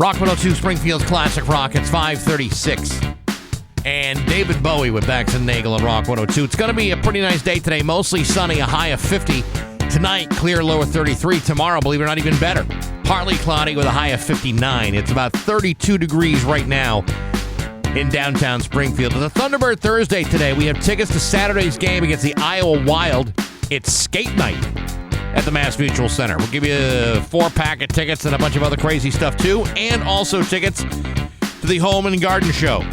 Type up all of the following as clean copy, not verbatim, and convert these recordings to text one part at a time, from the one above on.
Rock 102, Springfield's Classic Rock. It's 5:36. And David Bowie with Bax and Nagle on Rock 102. It's going to be a pretty nice day today. Mostly sunny, a high of 50. Tonight, clear, low of 33. Tomorrow, believe it or not, even better. Partly cloudy with a high of 59. It's about 32 degrees right now in downtown Springfield. It's a Thunderbird Thursday today. We have tickets to Saturday's game against the Iowa Wild. It's skate night at the Mass Mutual Center. We'll give you a 4-pack of tickets and a bunch of other crazy stuff, too. And also tickets to the Home and Garden Show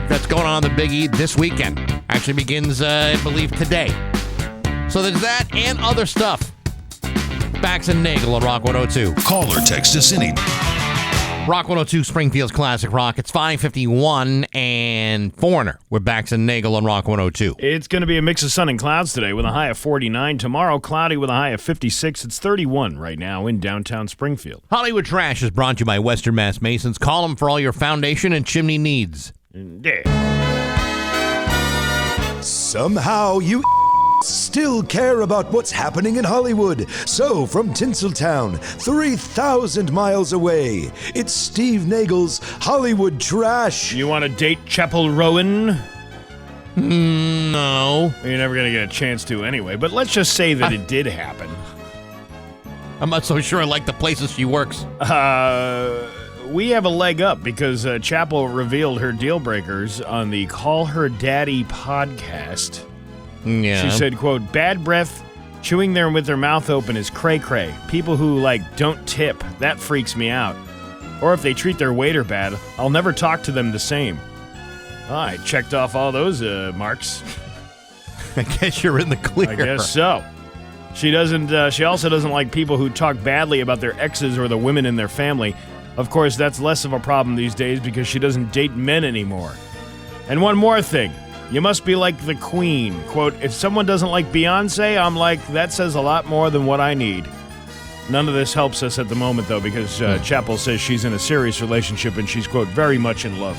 that's going on the Big E this weekend. Actually begins, I believe, today. So there's that and other stuff. Bax and Nagle on Rock 102. Call or text us any. Rock 102, Springfield's Classic Rock. It's 5:51 and Foreigner with Bax and Nagle on Rock 102. It's going to be a mix of sun and clouds today with a high of 49. Tomorrow, cloudy with a high of 56. It's 31 right now in downtown Springfield. Hollywood Trash is brought to you by Western Mass Masons. Call them for all your foundation and chimney needs. Yeah. Somehow you still care about what's happening in Hollywood. So, from Tinseltown, 3,000 miles away, it's Steve Nagle's Hollywood Trash. You want to date Chapel Rowan? No. You're never going to get a chance to anyway, but let's just say that it did happen. I'm not so sure I like the places she works. We have a leg up because Chapel revealed her deal breakers on the Call Her Daddy podcast. Yeah. She said, quote, bad breath, chewing there with their mouth open is cray-cray. People who, don't tip, that freaks me out. Or if they treat their waiter bad, I'll never talk to them the same. I checked off all those marks. I guess you're in the clear. I guess so. She also doesn't like people who talk badly about their exes or the women in their family. Of course, that's less of a problem these days because she doesn't date men anymore. And one more thing. You must be like the queen. Quote, if someone doesn't like Beyonce, I'm like, that says a lot more than what I need. None of this helps us at the moment, though, because Chapel says she's in a serious relationship and she's, quote, very much in love.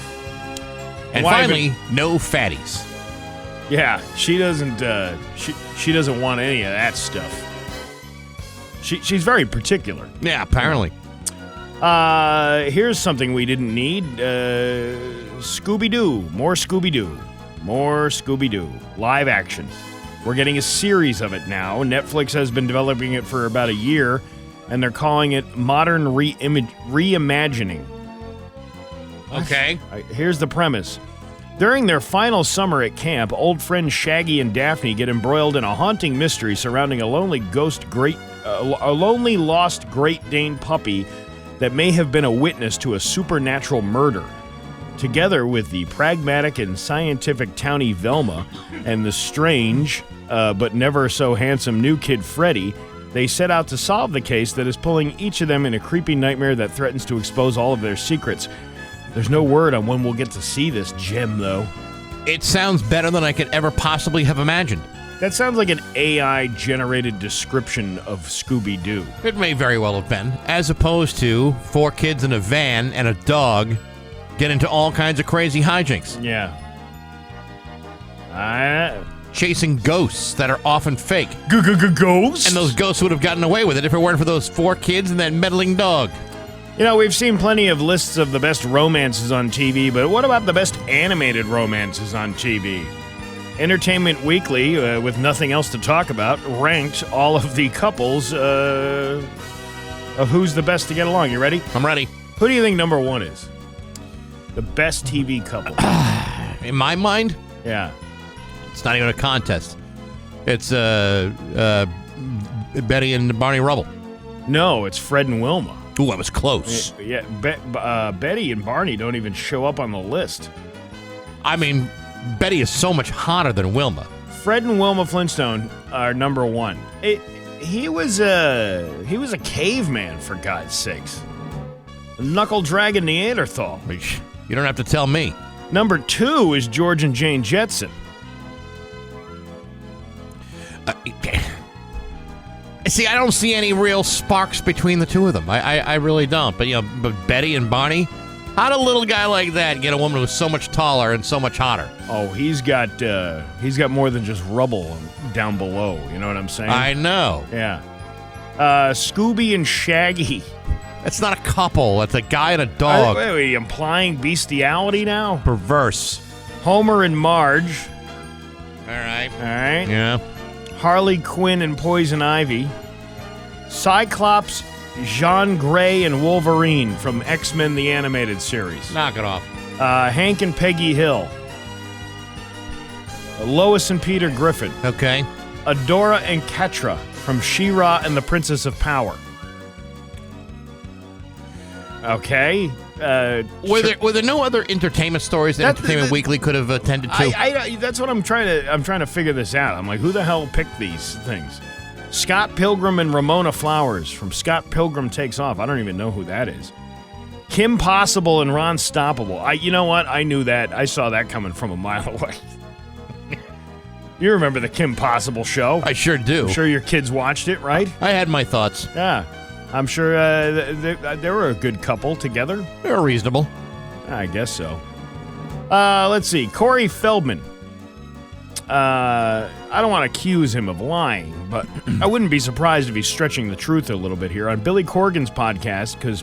And finally, no fatties. Yeah, she doesn't she doesn't want any of that stuff. She's very particular. Yeah, apparently. Here's something we didn't need. Scooby-Doo. More Scooby-Doo. More Scooby-Doo. Live action. We're getting a series of it now. Netflix has been developing it for about a year, and they're calling it Modern Reimagining. Okay. Here's the premise. During their final summer at camp, old friends Shaggy and Daphne get embroiled in a haunting mystery surrounding a lonely lost Great Dane puppy that may have been a witness to a supernatural murder. Together with the pragmatic and scientific townie Velma and the strange, but never so handsome new kid Freddy, they set out to solve the case that is pulling each of them in a creepy nightmare that threatens to expose all of their secrets. There's no word on when we'll get to see this gem, though. It sounds better than I could ever possibly have imagined. That sounds like an AI-generated description of Scooby-Doo. It may very well have been, as opposed to 4 kids in a van and a dog get into all kinds of crazy hijinks. Yeah. Chasing ghosts that are often fake. Ghosts? And those ghosts would have gotten away with it if it weren't for those 4 kids and that meddling dog. You know, we've seen plenty of lists of the best romances on TV, but what about the best animated romances on TV? Entertainment Weekly, with nothing else to talk about, ranked all of the couples of who's the best to get along. You ready? I'm ready. Who do you think number 1 is? The best TV couple. In my mind, Yeah. it's not even a contest. It's Betty and Barney Rubble. No, it's Fred and Wilma. Ooh, I was close. Yeah, Betty and Barney don't even show up on the list. I mean, Betty is so much hotter than Wilma. Fred and Wilma Flintstone are number 1. He was a caveman, for God's sakes. A knuckle dragging Neanderthal. You don't have to tell me. Number 2 is George and Jane Jetson. See, I don't see any real sparks between the two of them. I really don't. But but Betty and Barney, how did a little guy like that get a woman who's so much taller and so much hotter? Oh, he's got more than just rubble down below. You know what I'm saying? I know. Yeah. Scooby and Shaggy. That's not a couple. That's a guy and a dog. Wait, are you implying bestiality now? Perverse. Homer and Marge. All right. All right. Yeah. Harley Quinn and Poison Ivy. Cyclops, Jean Grey, and Wolverine from X-Men the Animated Series. Knock it off. Hank and Peggy Hill. Lois and Peter Griffin. Okay. Adora and Ketra from She-Ra and the Princess of Power. Okay. Were there no other entertainment stories that Entertainment Weekly could have attended to? That's what I'm trying to figure this out. I'm like, who the hell picked these things? Scott Pilgrim and Ramona Flowers from Scott Pilgrim Takes Off. I don't even know who that is. Kim Possible and Ron Stoppable. You know what? I knew that. I saw that coming from a mile away. You remember the Kim Possible show? I sure do. I'm sure your kids watched it, right? I had my thoughts. Yeah. I'm sure they were a good couple together. They were reasonable. I guess so. Let's see. Corey Feldman. I don't want to accuse him of lying, but I wouldn't be surprised if he's stretching the truth a little bit here on Billy Corgan's podcast, because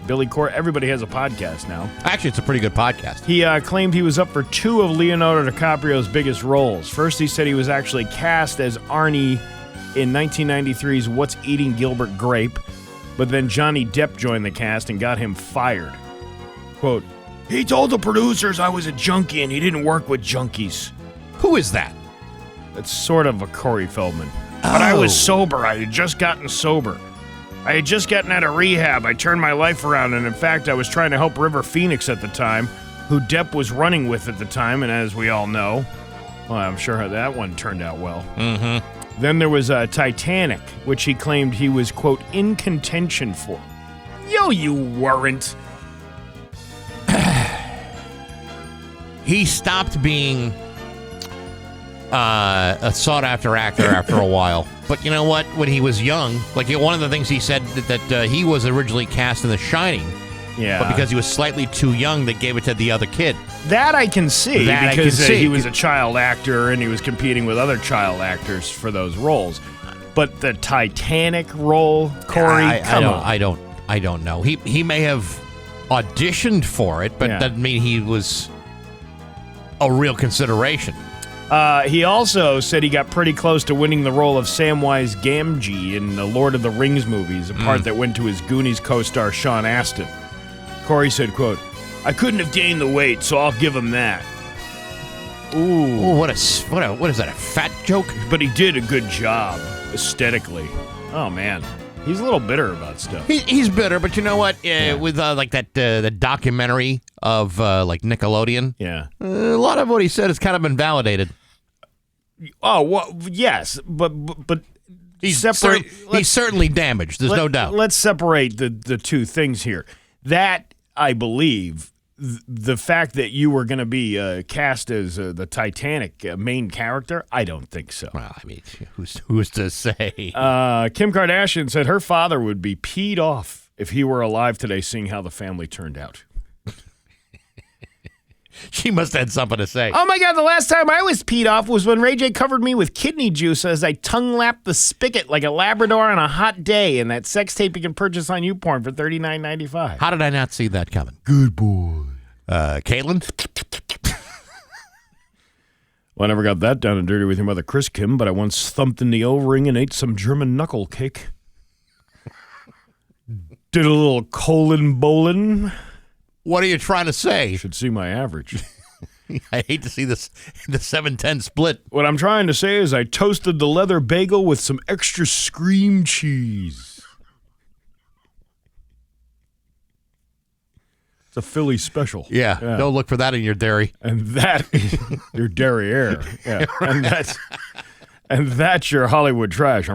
everybody has a podcast now. Actually, it's a pretty good podcast. He claimed he was up for 2 of Leonardo DiCaprio's biggest roles. First, he said he was actually cast as Arnie in 1993's What's Eating Gilbert Grape, but then Johnny Depp joined the cast and got him fired. Quote, "He told the producers I was a junkie and he didn't work with junkies." Who is that? That's sort of a Corey Feldman. But I was sober. I had just gotten sober. I had just gotten out of rehab. I turned my life around, and in fact, I was trying to help River Phoenix at the time, who Depp was running with at the time, and as we all know, well, I'm sure how that one turned out well. Mm-hmm. Then there was Titanic, which he claimed he was, quote, in contention for. Yo, you weren't. He stopped being a sought-after actor after a while. But you know what? When he was young, like one of the things he said that he was originally cast in The Shining. Yeah. But because he was slightly too young, they gave it to the other kid. That I can see, because see. He was a child actor and he was competing with other child actors for those roles. But the Titanic role, Corey, come on. I don't know. He may have auditioned for it, but doesn't mean he was a real consideration. He also said he got pretty close to winning the role of Samwise Gamgee in the Lord of the Rings movies, a part that went to his Goonies co-star Sean Astin. Corey said, quote, "I couldn't have gained the weight, so I'll give him that." Ooh. What is that, a fat joke? But he did a good job, aesthetically. Oh, man. He's a little bitter about stuff. He's bitter, but you know what? With like that the documentary of like Nickelodeon, a lot of what he said has kind of been validated. Oh, well, yes, but he's certainly damaged. There's no doubt. Let's separate the two things here. That, I believe, the fact that you were going to be cast as the Titanic main character, I don't think so. Well, I mean, who's to say? Kim Kardashian said her father would be peed off if he were alive today, seeing how the family turned out. She must have had something to say. Oh, my God, the last time I was peed off was when Ray J covered me with kidney juice as I tongue-lapped the spigot like a Labrador on a hot day in that sex tape you can purchase on YouPorn for $39.95. How did I not see that coming? Good boy. Caitlin? Well, I never got that down and dirty with your mother, Chris Kim, but I once thumped in the O-ring and ate some German knuckle cake. Did a little colon bowling. What are you trying to say? You should see my average. I hate to see the 7-10 split. What I'm trying to say is I toasted the leather bagel with some extra scream cheese. It's a Philly special. Yeah, don't look for that in your dairy. And that is your derriere. Yeah. And that's your Hollywood trash.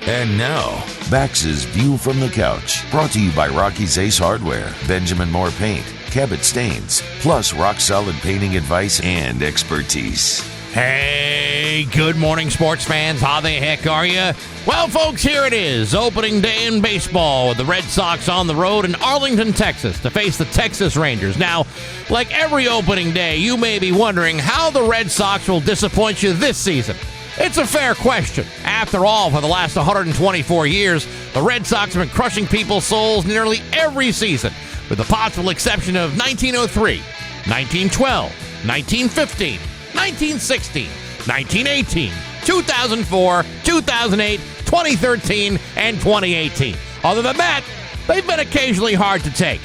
And now, Bax's View from the Couch, brought to you by Rocky's Ace Hardware, Benjamin Moore Paint, Cabot Stains, plus rock-solid painting advice and expertise. Hey, good morning, sports fans. How the heck are you? Well, folks, here it is. Opening day in baseball with the Red Sox on the road in Arlington, Texas to face the Texas Rangers. Now, like every opening day, you may be wondering how the Red Sox will disappoint you this season. It's a fair question. After all, for the last 124 years, the Red Sox have been crushing people's souls nearly every season, with the possible exception of 1903, 1912, 1915, 1916, 1918, 2004, 2008, 2013, and 2018. Other than that, they've been occasionally hard to take.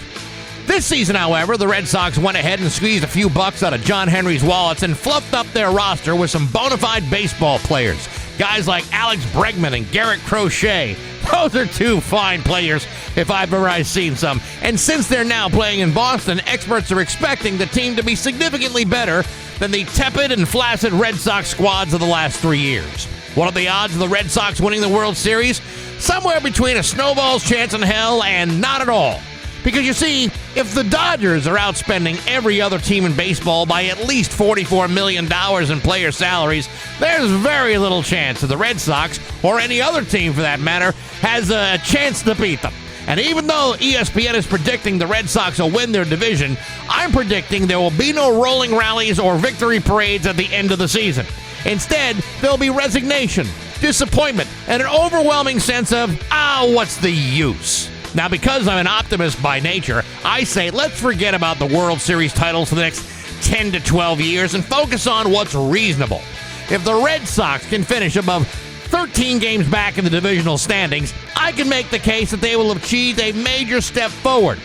This season, however, the Red Sox went ahead and squeezed a few bucks out of John Henry's wallets and fluffed up their roster with some bona fide baseball players. Guys like Alex Bregman and Garrett Crochet. Those are two fine players if I've ever seen some. And since they're now playing in Boston, experts are expecting the team to be significantly better than the tepid and flaccid Red Sox squads of the last 3 years. What are the odds of the Red Sox winning the World Series? Somewhere between a snowball's chance in hell and not at all. Because you see, if the Dodgers are outspending every other team in baseball by at least $44 million in player salaries, there's very little chance that the Red Sox, or any other team for that matter, has a chance to beat them. And even though ESPN is predicting the Red Sox will win their division, I'm predicting there will be no rolling rallies or victory parades at the end of the season. Instead, there'll be resignation, disappointment, and an overwhelming sense of, what's the use? Now, because I'm an optimist by nature, I say let's forget about the World Series titles for the next 10 to 12 years and focus on what's reasonable. If the Red Sox can finish above 13 games back in the divisional standings, I can make the case that they will have achieved a major step forward.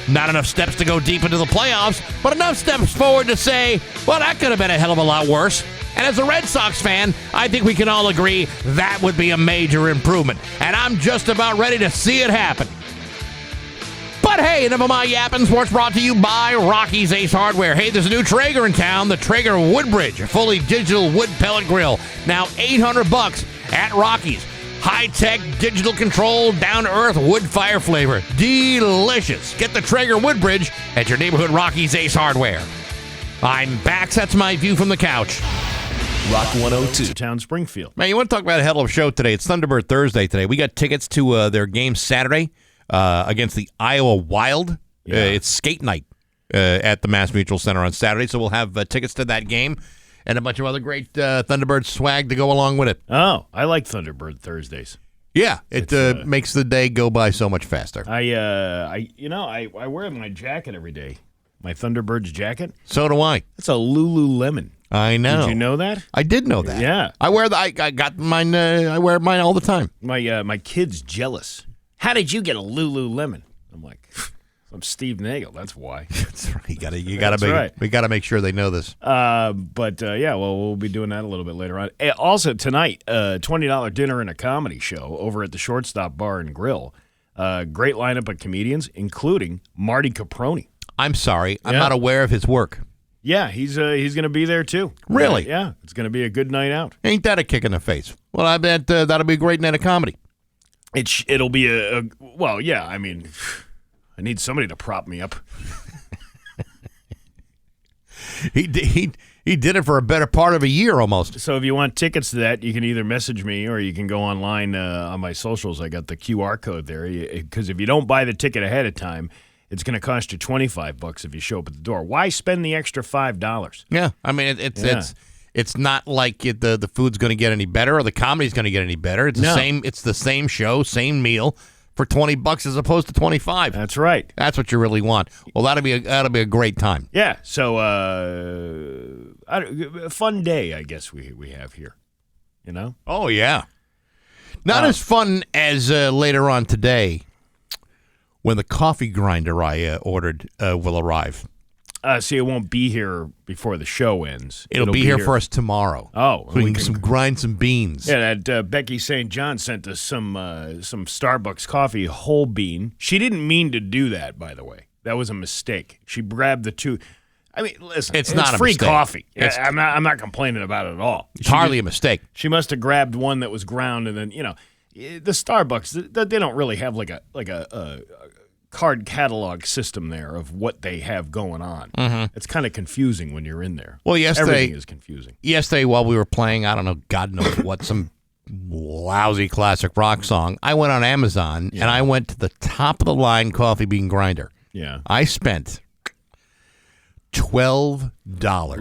Not enough steps to go deep into the playoffs, but enough steps forward to say, well, that could have been a hell of a lot worse. And as a Red Sox fan, I think we can all agree that would be a major improvement. And I'm just about ready to see it happen. But hey, enough of my yapping. Sports brought to you by Rocky's Ace Hardware. Hey, there's a new Traeger in town, the Traeger Woodbridge, a fully digital wood pellet grill. Now $800 at Rocky's. High-tech, digital control, down-to-earth wood fire flavor. Delicious. Get the Traeger Woodbridge at your neighborhood Rocky's Ace Hardware. I'm Bax. That's my view from the couch. Rock 102. Town Springfield. Man, you want to talk about a hell of a show today? It's Thunderbird Thursday today. We got tickets to their game Saturday against the Iowa Wild. Yeah. It's skate night at the Mass Mutual Center on Saturday, so we'll have tickets to that game and a bunch of other great Thunderbird swag to go along with it. Oh, I like Thunderbird Thursdays. Yeah, it makes the day go by so much faster. I wear my jacket every day. My Thunderbirds jacket. So do I. It's a Lululemon. I know. Did you know that? I did know that. Yeah. I got mine. I wear mine all the time. My kid's jealous. How did you get a Lululemon? I'm like, I'm Steve Nagle. That's why. That's right. We got to make sure they know this. We'll be doing that a little bit later on. Also tonight, $20 dinner and a comedy show over at the Shortstop Bar and Grill. Great lineup of comedians, including Marty Caproni. I'm sorry, I'm not aware of his work. Yeah, he's going to be there too. Really? Yeah, it's going to be a good night out. Ain't that a kick in the face? Well, I bet that'll be a great night of comedy. It'll be I mean, I need somebody to prop me up. He did it for a better part of a year almost. So if you want tickets to that, you can either message me or you can go online on my socials. I got the QR code there. Because if you don't buy the ticket ahead of time, it's going to cost you $25 if you show up at the door. Why spend the extra $5? Yeah, I mean it's not like the food's going to get any better or the comedy's going to get any better. It's the same show, same meal for $20 as opposed to $25. That's right. That's what you really want. Well, that'll be a great time. Yeah. So a fun day, I guess we have here. You know? Oh yeah. Not as fun as later on today, when the coffee grinder I ordered will arrive. See, it won't be here before the show ends. It'll be here for us tomorrow. Oh. So we can grind some beans. Yeah, that Becky St. John sent us some Starbucks coffee, whole bean. She didn't mean to do that, by the way. That was a mistake. She grabbed the two. I mean, listen, it's not free mistake. Coffee. I'm not complaining about it at all. It's hardly a mistake. She must have grabbed one that was ground, and then the Starbucks, they don't really have like a card catalog system there of what they have going on. Mm-hmm. It's kind of confusing when you're in there. Well, everything is confusing. Yesterday, while we were playing, I don't know, God knows what, some lousy classic rock song, I went on Amazon and I went to the top of the line coffee bean grinder. Yeah, I spent $12.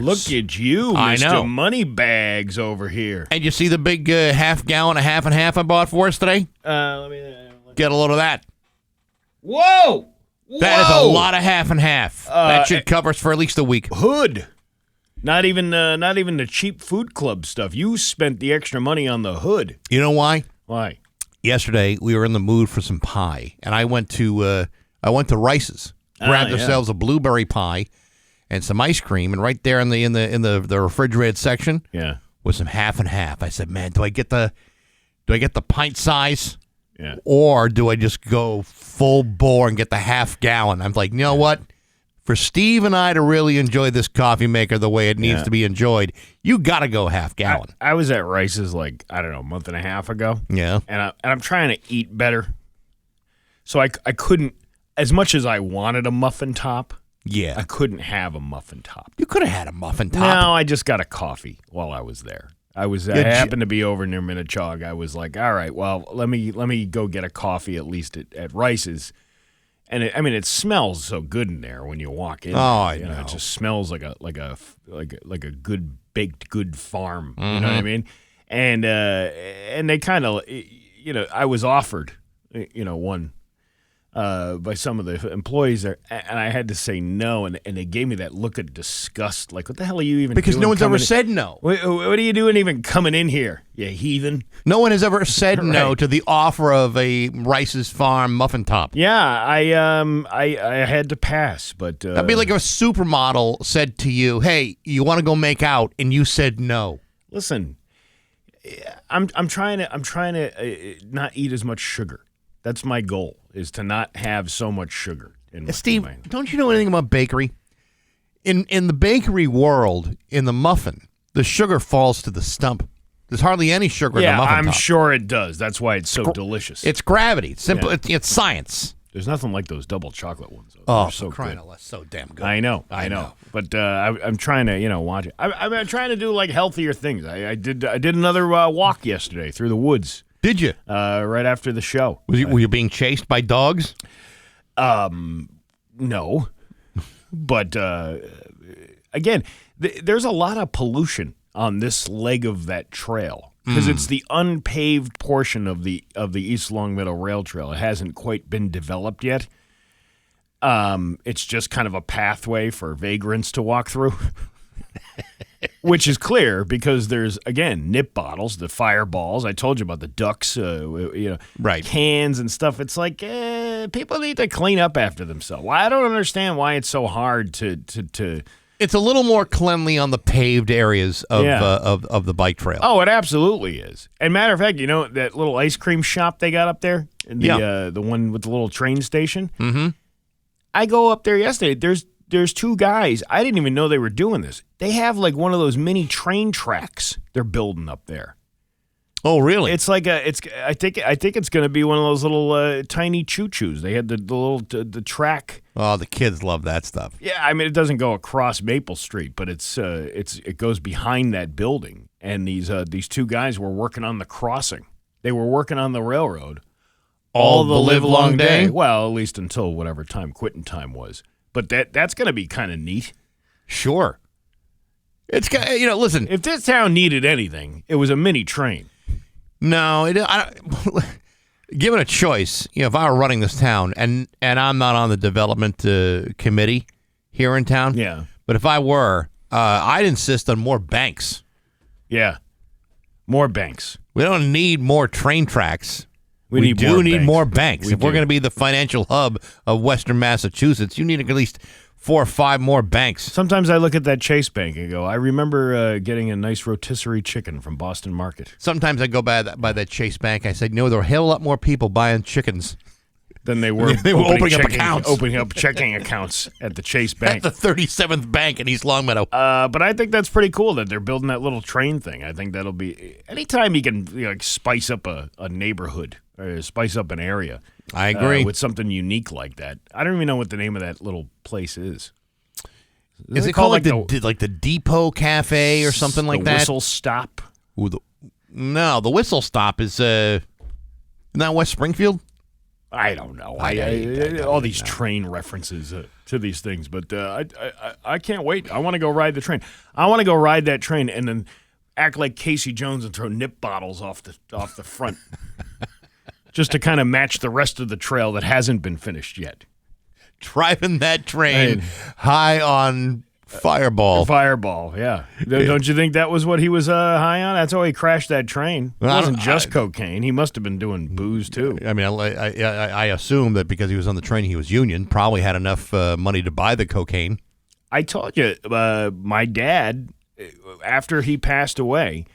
Look at you, I Mr. know. Moneybags over here. And you see the big half gallon, a half and half I bought for us today? Let me Get a load of that. Whoa! That is a Whoa! lot of half and half. That should cover us for at least a week. Hood. Not even the cheap food club stuff. You spent the extra money on the hood. You know why? Why? Yesterday we were in the mood for some pie, and I went to Rice's, grabbed ourselves a blueberry pie and some ice cream, and right there in the refrigerated section, was some half and half. I said, man, do I get the pint size? Yeah. Or do I just go full bore and get the half gallon? I'm like, you know what? For Steve and I to really enjoy this coffee maker the way it needs to be enjoyed, you got to go half gallon. I was at Rice's a month and a half ago. Yeah. And I'm trying to eat better. So I couldn't, as much as I wanted a muffin top, Yeah. I couldn't have a muffin top. You could have had a muffin top. No, I just got a coffee while I was there. I happened to be over near Minnechaug. I was like, all right, well, let me go get a coffee at least at Rice's. And it smells so good in there when you walk in. Oh, I know. It just smells like a good baked good farm. You know what I mean? And they kind of, I was offered, one by some of the employees there, and I had to say no, and they gave me that look of disgust, like, what the hell are you even Because doing no one's ever coming in? said no. What are you doing even coming in here, you heathen? No one has ever said no Right. to the offer of a Rice's Farm muffin top. Yeah, I had to pass, but That'd be like if a supermodel said to you, hey, you want to go make out, and you said no. listen, I'm trying to not eat as much sugar. That's my goal, is to not have so much sugar. Steve, don't you know anything about bakery? In the bakery world, in the muffin, the sugar falls to the stump. There's hardly any sugar in the muffin I'm top. sure it does. That's why it's so delicious. It's gravity. It's simple. Yeah. It's science. There's nothing like those double chocolate ones. Though. Oh, They're so crying good. out loud, so damn good. I know. But I'm trying to, watch it. I'm trying to do like healthier things. I did another walk yesterday through the woods. Did you? Right after the show. Were you being chased by dogs? No, but again, there's a lot of pollution on this leg of that trail because it's the unpaved portion of the East Long Meadow Rail Trail. It hasn't quite been developed yet. It's just kind of a pathway for vagrants to walk through. Which is clear because there's, again, nip bottles, the fireballs. I told you about the ducks, Right. cans and stuff. It's like people need to clean up after themselves. Well, I don't understand why it's so hard to. It's a little more cleanly on the paved areas of of the bike trail. Oh, it absolutely is. And matter of fact, that little ice cream shop they got up there, the one with the little train station. Mm-hmm. I go up there yesterday. There's two guys. I didn't even know they were doing this. They have like one of those mini train tracks they're building up there. Oh, really? It's like I think it's going to be one of those little tiny choo-choos. They had the little the track. Oh, the kids love that stuff. Yeah, I mean it doesn't go across Maple Street, but it goes behind that building. And these two guys were working on the crossing. They were working on the railroad all the livelong day. Well, at least until whatever time quitting time was. But that's going to be kind of neat. Sure. It's listen. If this town needed anything, it was a mini train. No, given a choice, if I were running this town and I'm not on the development committee here in town, Yeah. but if I were, I'd insist on more banks. Yeah. More banks. We don't need more train tracks. We need do more need banks. more banks. We If we're do. going to be the financial hub of Western Massachusetts, you need at least 4 or 5 more banks. Sometimes I look at that Chase Bank and go, I remember getting a nice rotisserie chicken from Boston Market. Sometimes I go by that Chase Bank. I said, there are a hell of a lot more people buying chickens. Then they were, They were opening up accounts. Opening up checking accounts at the Chase At Bank. the 37th bank in East Longmeadow. But I think that's pretty cool that they're building that little train thing. I think that'll be anytime you can spice up a neighborhood or spice up an area. I agree. With something unique like that. I don't even know what the name of that little place is. Is it called like the Depot Cafe or something like the that? Whistle Stop? Ooh, no, the Whistle Stop is isn't that West Springfield? I don't know. All these train references to these things, but I can't wait. I want to go ride the train. I want to go ride that train and then act like Casey Jones and throw nip bottles off the front, just to kind of match the rest of the trail that hasn't been finished yet. Driving that train high on Fireball. Fireball, yeah. Don't you think that was what he was high on? That's how he crashed that train. It wasn't just cocaine. He must have been doing booze, too. I mean, I assume that because he was on the train, he was union, probably had enough money to buy the cocaine. I told you, my dad, after he passed away,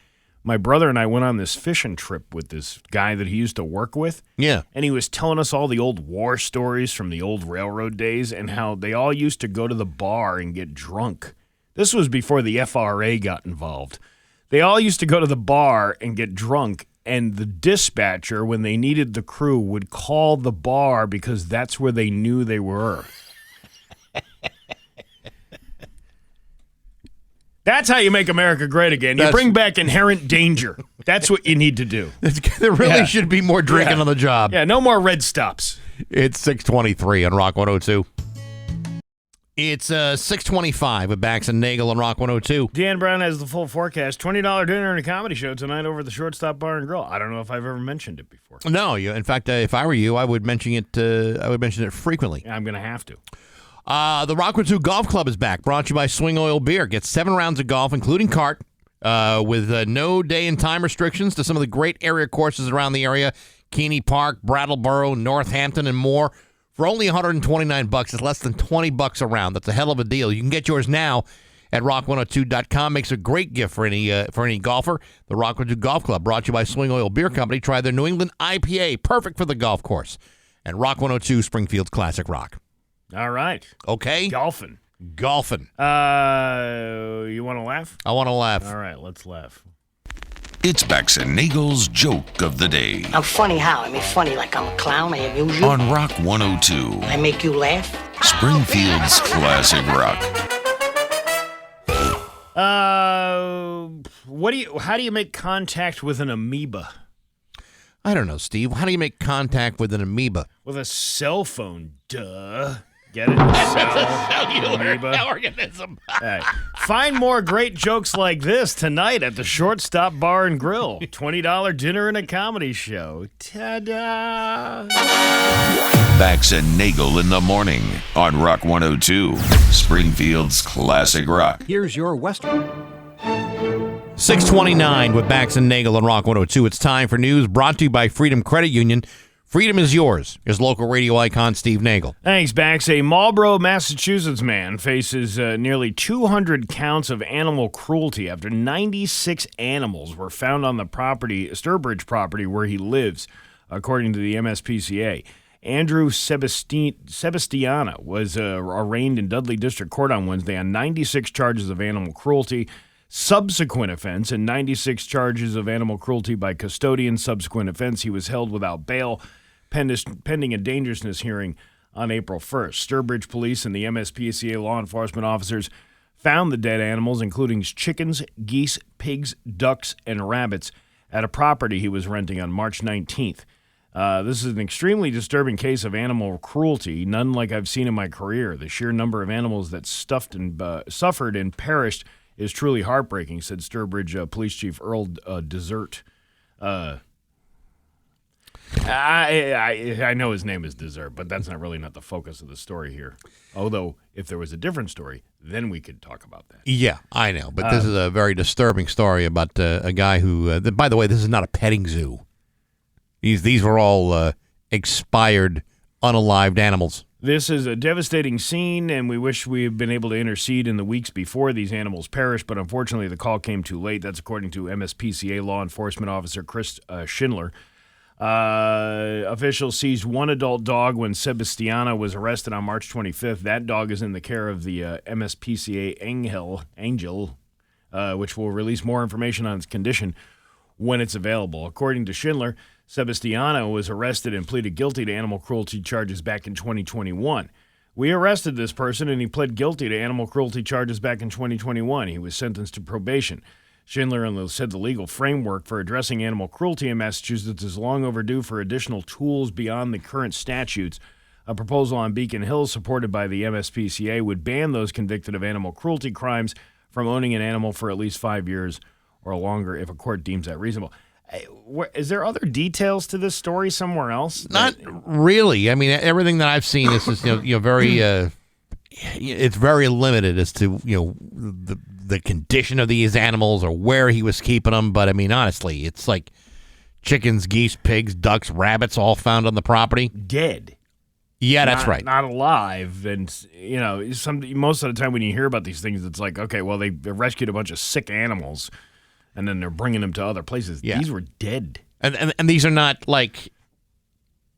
my brother and I went on this fishing trip with this guy that he used to work with. Yeah. And he was telling us all the old war stories from the old railroad days and how they all used to go to the bar and get drunk. This was before the FRA got involved. They all used to go to the bar and get drunk, and the dispatcher, when they needed the crew, would call the bar because that's where they knew they were. That's how you make America great again. You bring back inherent danger. That's what you need to do. There really should be more drinking on the job. Yeah, no more red stops. It's 6:23 on Rock 102. It's 6:25 with Bax and Nagle on Rock 102. Dan Brown has the full forecast. $20 dinner and a comedy show tonight over at the Shortstop Bar and Grill. I don't know if I've ever mentioned it before. No, in fact, if I were you, I would mention it. I would mention it frequently. I'm going to have to. The Rock 102 Golf Club is back, brought to you by Swing Oil Beer. Get 7 rounds of golf, including cart, with no day and time restrictions to some of the great area courses around the area. Keeney Park, Brattleboro, Northampton, and more. For only $129, it's less than $20 a round. That's a hell of a deal. You can get yours now at rock102.com. Makes a great gift for any golfer. The Rock 102 Golf Club, brought to you by Swing Oil Beer Company. Try their New England IPA, perfect for the golf course. And Rock 102, Springfield's Classic Rock. All right. Okay. Golfing. You want to laugh? I want to laugh. All right, let's laugh. It's Bax and Nagle's Joke of the Day I'm funny how? I mean, funny like I'm a clown. I amuse you. on Rock 102, I make you laugh. Springfield's Classic Rock. How do you make contact with an amoeba? I don't know, Steve. How do you make contact with an amoeba? With a cell phone, duh. Get it? Amoeba. Organism. Hey, find more great jokes like this tonight at the Shortstop Bar and Grill. $20 dinner and a comedy show. Ta-da! Bax and Nagle in the morning on Rock 102, Springfield's Classic Rock. Here's your Western. 6:29 with Bax and Nagle on Rock 102. It's time for news brought to you by Freedom Credit Union. Freedom is yours. Here's local radio icon Steve Nagle. Thanks, Bax. A Marlborough, Massachusetts man faces nearly 200 counts of animal cruelty after 96 animals were found on the property, Sturbridge property, where he lives, according to the MSPCA. Andrew Sebastiana was arraigned in Dudley District Court on Wednesday on 96 charges of animal cruelty. Subsequent offense and 96 charges of animal cruelty by custodian. Subsequent offense, he was held without bail pending a dangerousness hearing on April 1st. Sturbridge Police and the MSPCA law enforcement officers found the dead animals, including chickens, geese, pigs, ducks, and rabbits, at a property he was renting on March 19th. This is an extremely disturbing case of animal cruelty, none like I've seen in my career. The sheer number of animals that suffered and perished is truly heartbreaking, said Sturbridge Police Chief Earl Desert. I know his name is Desert, but that's not the focus of the story here. Although, if there was a different story, then we could talk about that. Yeah, I know, but this is a very disturbing story about a guy who, by the way, this is not a petting zoo. These were all expired, unalived animals. This is a devastating scene, and we wish we had been able to intercede in the weeks before these animals perished, but unfortunately the call came too late. That's according to MSPCA law enforcement officer Chris Schindler. Officials seized one adult dog when Sebastiana was arrested on March 25th. That dog is in the care of the MSPCA Angel, which will release more information on its condition when it's available. According to Schindler, Sebastiana was arrested and pleaded guilty to animal cruelty charges back in 2021. We arrested this person and he pled guilty to animal cruelty charges back in 2021. He was sentenced to probation. Schindler said the legal framework for addressing animal cruelty in Massachusetts is long overdue for additional tools beyond the current statutes. A proposal on Beacon Hill, supported by the MSPCA, would ban those convicted of animal cruelty crimes from owning an animal for at least 5 years or longer if a court deems that reasonable. Is there other details to this story somewhere else? Not really. I mean, everything that I've seen is just, very. It's very limited as to the condition of these animals or where he was keeping them. But I mean, honestly, it's like chickens, geese, pigs, ducks, rabbits, all found on the property, dead. Yeah, that's right. Not alive. And, most of the time when you hear about these things, it's like, okay, well, they rescued a bunch of sick animals, and then they're bringing them to other places. Yeah. These were dead. And these are not like,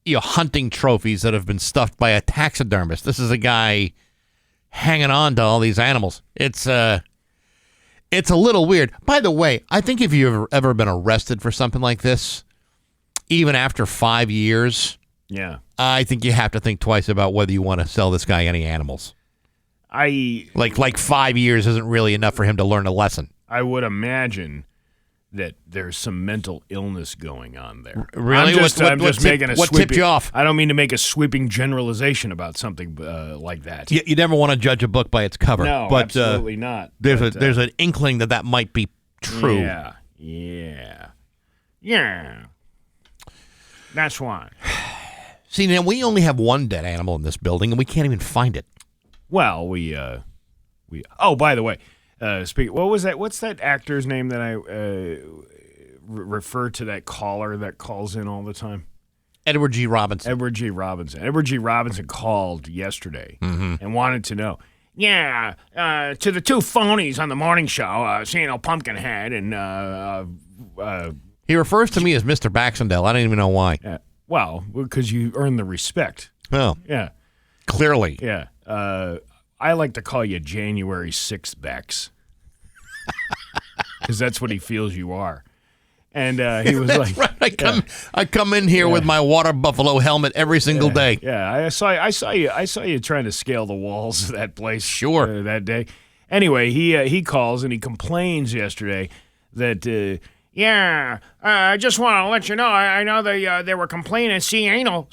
hunting trophies that have been stuffed by a taxidermist. This is a guy hanging on to all these animals. It's a little weird. By the way, I think if you've ever been arrested for something like this, even after 5 years... Yeah. I think you have to think twice about whether you want to sell this guy any animals. Like 5 years isn't really enough for him to learn a lesson. I would imagine that there's some mental illness going on there. Really? What tipped you off? I don't mean to make a sweeping generalization about something like that. You never want to judge a book by its cover. No, but, absolutely not. There's an inkling that might be true. Yeah. That's why. See, now we only have one dead animal in this building, and we can't even find it. Well, we. Oh, by the way, what was that? What's that actor's name that I refer to? That caller that calls in all the time. Edward G. Robinson. Edward G. Robinson called yesterday and wanted to know. Yeah, to the two phonies on the morning show, Pumpkinhead and. He refers to me as Mr. Baxendale. I don't even know why. Well, because you earn the respect. Oh. Yeah. Clearly. Yeah. I like to call you January 6th, Bax. Because that's what he feels you are. And he was like... Right. I come in here with my water buffalo helmet every single day. Yeah, I saw you trying to scale the walls of that place. Sure. That day. Anyway, he calls and he complains yesterday that... I just want to let you know. I know they were complaining. C. Anal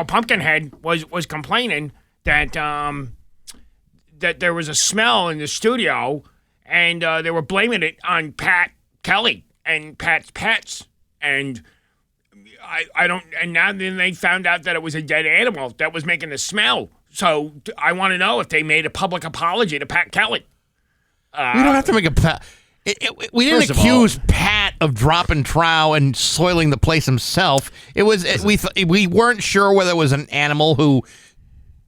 Pumpkinhead was complaining that that there was a smell in the studio, and they were blaming it on Pat Kelly and Pat's pets. And I don't. And now then they found out that it was a dead animal that was making the smell. So I want to know if they made a public apology to Pat Kelly. We don't have to make a. We didn't accuse Pat of dropping trow and soiling the place himself. It was we weren't sure whether it was an animal who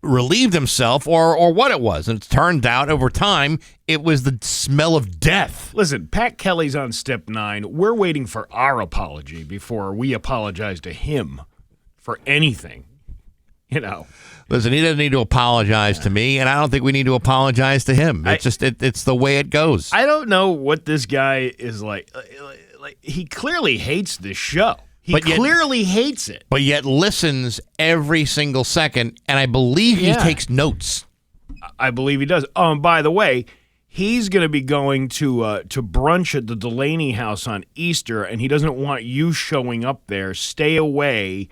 relieved himself or what it was, and it turned out over time it was the smell of death. Listen, Pat Kelly's on step 9. We're waiting for our apology before we apologize to him for anything. Listen, he doesn't need to apologize to me, and I don't think we need to apologize to him. It's the way it goes. I don't know what this guy is like. He clearly hates this show. He clearly hates it. But yet listens every single second, and I believe he takes notes. I believe he does. By the way, he's going to be going to brunch at the Delaney house on Easter, and he doesn't want you showing up there. Stay away.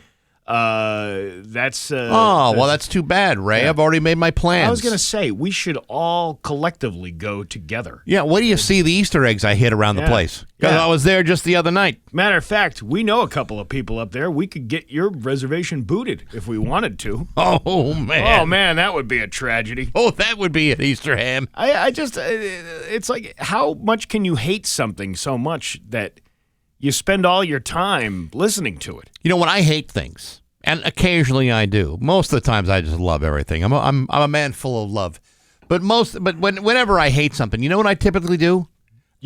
That's too bad, Ray. Yeah. I've already made my plans. I was gonna say we should all collectively go together. Yeah, what do you see the Easter eggs I hid around the place? Because I was there just the other night. Matter of fact, we know a couple of people up there. We could get your reservation booted if we wanted to. Oh man, that would be a tragedy. Oh, that would be an Easter ham. I just it's like, how much can you hate something so much that you spend all your time listening to it? When I hate things, and occasionally I do, most of the times I just love everything. I'm a man full of love. But whenever I hate something, you know what I typically do?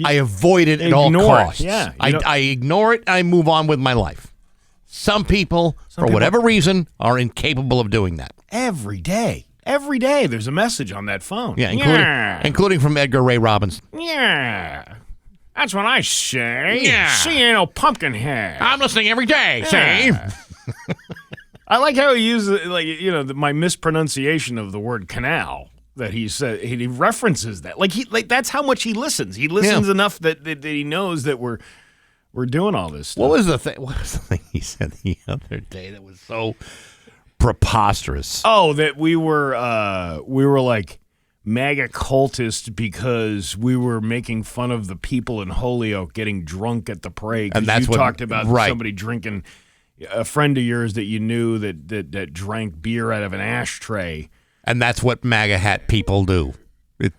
I avoid it at all costs. Yeah, I ignore it. I move on with my life. Some people, for whatever reason, are incapable of doing that. Every day, there's a message on that phone. Yeah, including from Edgar Ray Robinson. Yeah. That's what I say. Yeah. See, Pumpkinhead. I'm listening every day. See? I like how he uses my mispronunciation of the word canal. that he said. He references that. Like that's how much he listens. He listens enough that he knows that we're doing all this stuff. What was the thing he said the other day that was so preposterous? Oh, that we were like MAGA cultists because we were making fun of the people in Holyoke getting drunk at the parade. And that's you what talked about right. somebody drinking. A friend of yours that you knew that drank beer out of an ashtray. And that's what MAGA hat people do.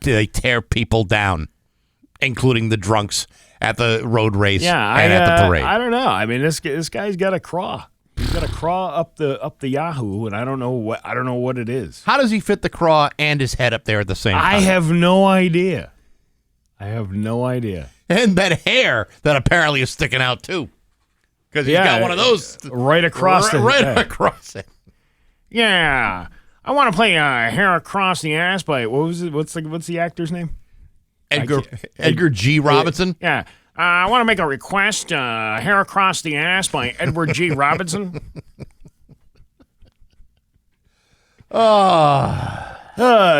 They tear people down, including the drunks at the road race and at the parade. I don't know. I mean, this guy's got a craw. He's got a craw up the Yahoo, and I don't know what it is. How does he fit the craw and his head up there at the same time? I have no idea. And that hair that apparently is sticking out too. Because he's got one of those right across across it. Yeah, I want to play hair across the ass bite. What was it? What's the actor's name? Edgar G. Robinson. Yeah, I want to make a request. Hair across the ass by Edward G. Robinson.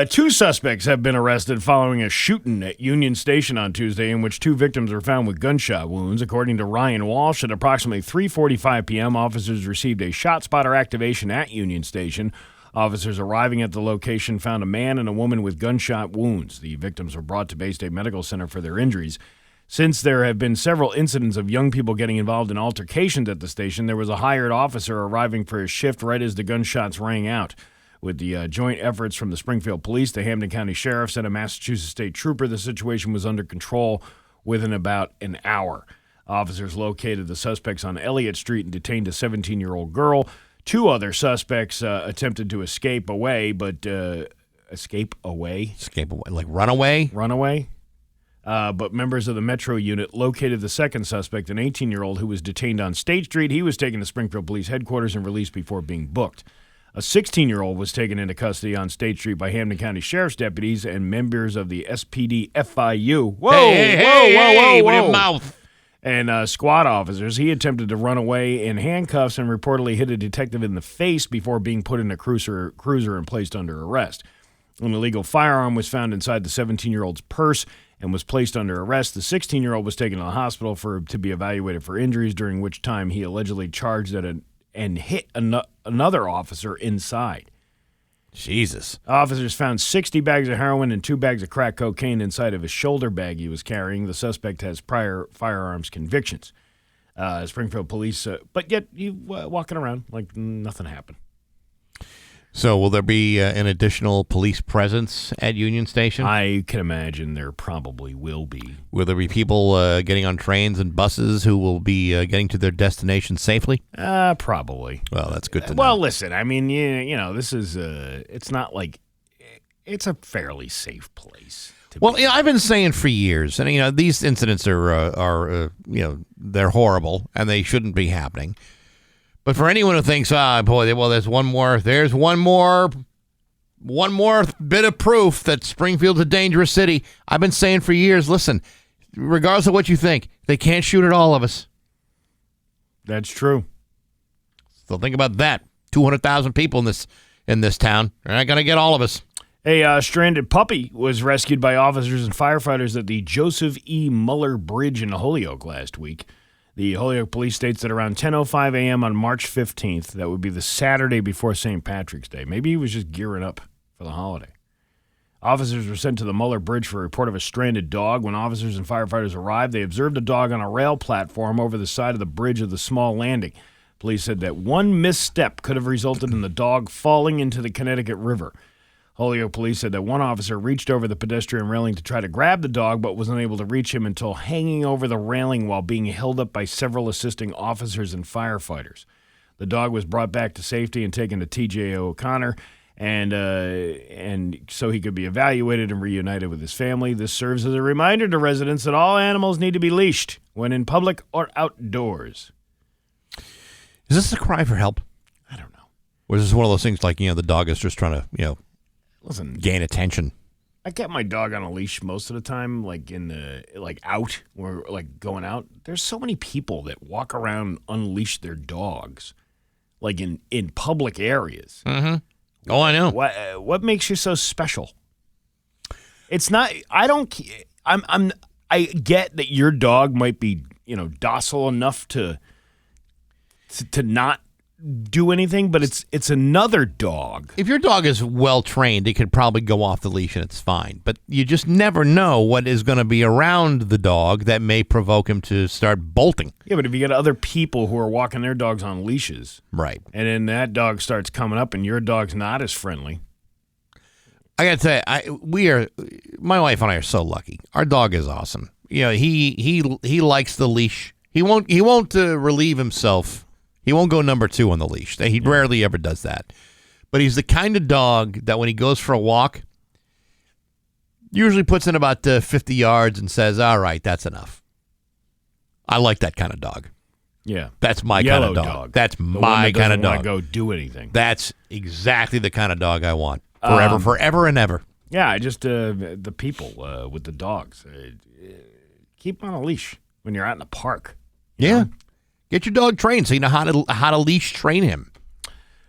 Two suspects have been arrested following a shooting at Union Station on Tuesday in which two victims were found with gunshot wounds. According to Ryan Walsh, at approximately 3:45 p.m., officers received a shot spotter activation at Union Station. Officers arriving at the location found a man and a woman with gunshot wounds. The victims were brought to Bay State Medical Center for their injuries. Since there have been several incidents of young people getting involved in altercations at the station, there was a hired officer arriving for his shift right as the gunshots rang out. With the joint efforts from the Springfield Police, the Hampden County Sheriffs, and a Massachusetts State Trooper, the situation was under control within about an hour. Officers located the suspects on Elliott Street and detained a 17-year-old girl. Two other suspects attempted to escape away, like runaway? Runaway. But members of the Metro unit located the second suspect, an 18-year-old who was detained on State Street. He was taken to Springfield Police headquarters and released before being booked. A 16-year-old was taken into custody on State Street by Hampden County Sheriff's deputies and members of the SPD FIU. Whoa, Hey, with your mouth. And squad officers. He attempted to run away in handcuffs and reportedly hit a detective in the face before being put in a cruiser and placed under arrest. An illegal firearm was found inside the 17-year-old's purse and was placed under arrest. The 16-year-old was taken to the hospital to be evaluated for injuries, during which time he allegedly charged and hit another officer inside. Jesus. Officers found 60 bags of heroin and 2 bags of crack cocaine inside of his shoulder bag he was carrying. The suspect has prior firearms convictions. Springfield Police, but yet you walking around like nothing happened. So will there be an additional police presence at Union Station? I can imagine there probably will be. Will there be people getting on trains and buses who will be getting to their destination safely? Probably. Well, that's good to know. Well, listen, I mean, you know, this is it's not like it's a fairly safe place. Well, I've been saying for years, and these incidents are they're horrible and they shouldn't be happening. But for anyone who thinks, there's one more bit of proof that Springfield's a dangerous city. I've been saying for years, listen, regardless of what you think, they can't shoot at all of us. That's true. So think about that. 200,000 people in this town. They're not going to get all of us. A stranded puppy was rescued by officers and firefighters at the Joseph E. Muller Bridge in Holyoke last week. The Holyoke Police states that around 10:05 a.m. on March 15th, that would be the Saturday before St. Patrick's Day. Maybe he was just gearing up for the holiday. Officers were sent to the Muller Bridge for a report of a stranded dog. When officers and firefighters arrived, they observed a dog on a rail platform over the side of the bridge of the small landing. Police said that one misstep could have resulted in the dog falling into the Connecticut River. Holyoke Police said that one officer reached over the pedestrian railing to try to grab the dog, but was unable to reach him until hanging over the railing while being held up by several assisting officers and firefighters. The dog was brought back to safety and taken to TJ O'Connor, and so he could be evaluated and reunited with his family. This serves as a reminder to residents that all animals need to be leashed when in public or outdoors. Is this a cry for help? I don't know. Or is this one of those things like, the dog is just trying to, listen, gain attention? I get my dog on a leash most of the time, out or going out. There's so many people that walk around and unleash their dogs, in public areas. Mm-hmm. Oh, I know. What makes you so special? It's not. I don't. I get that your dog might be, docile enough to not do anything, but it's another dog. If your dog is well trained, it could probably go off the leash and it's fine. But you just never know what is going to be around the dog that may provoke him to start bolting. Yeah, but if you get other people who are walking their dogs on leashes, Right. and then that dog starts coming up and your dog's not as friendly. I got to tell you, my wife and I are so lucky. Our dog is awesome. He likes the leash. He won't relieve himself. He won't go number 2 on the leash. He rarely ever does that. But he's the kind of dog that when he goes for a walk, usually puts in about 50 yards and says, all right, that's enough. I like that kind of dog. Yeah. That's my Yellow kind of dog. That's The one my that kind of doesn't wanna dog. go do anything. That's exactly the kind of dog I want. Forever and ever. Yeah, I just the people with the dogs keep them on a leash when you're out in the park. Yeah. Get your dog trained so you know how to leash train him.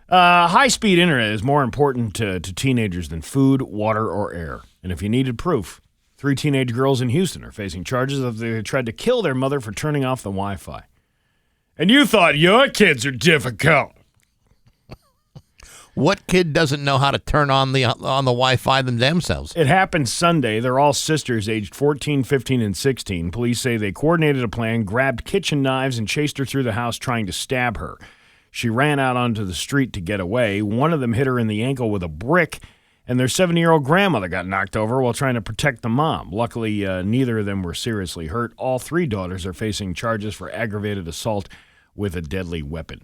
High-speed internet is more important to teenagers than food, water, or air. And if you needed proof, 3 teenage girls in Houston are facing charges of they tried to kill their mother for turning off the Wi-Fi. And you thought your kids are difficult. What kid doesn't know how to turn on the Wi-Fi themselves? It happened Sunday. They're all sisters aged 14, 15, and 16. Police say they coordinated a plan, grabbed kitchen knives, and chased her through the house trying to stab her. She ran out onto the street to get away. One of them hit her in the ankle with a brick, and their 70-year-old grandmother got knocked over while trying to protect the mom. Luckily, neither of them were seriously hurt. All 3 daughters are facing charges for aggravated assault with a deadly weapon.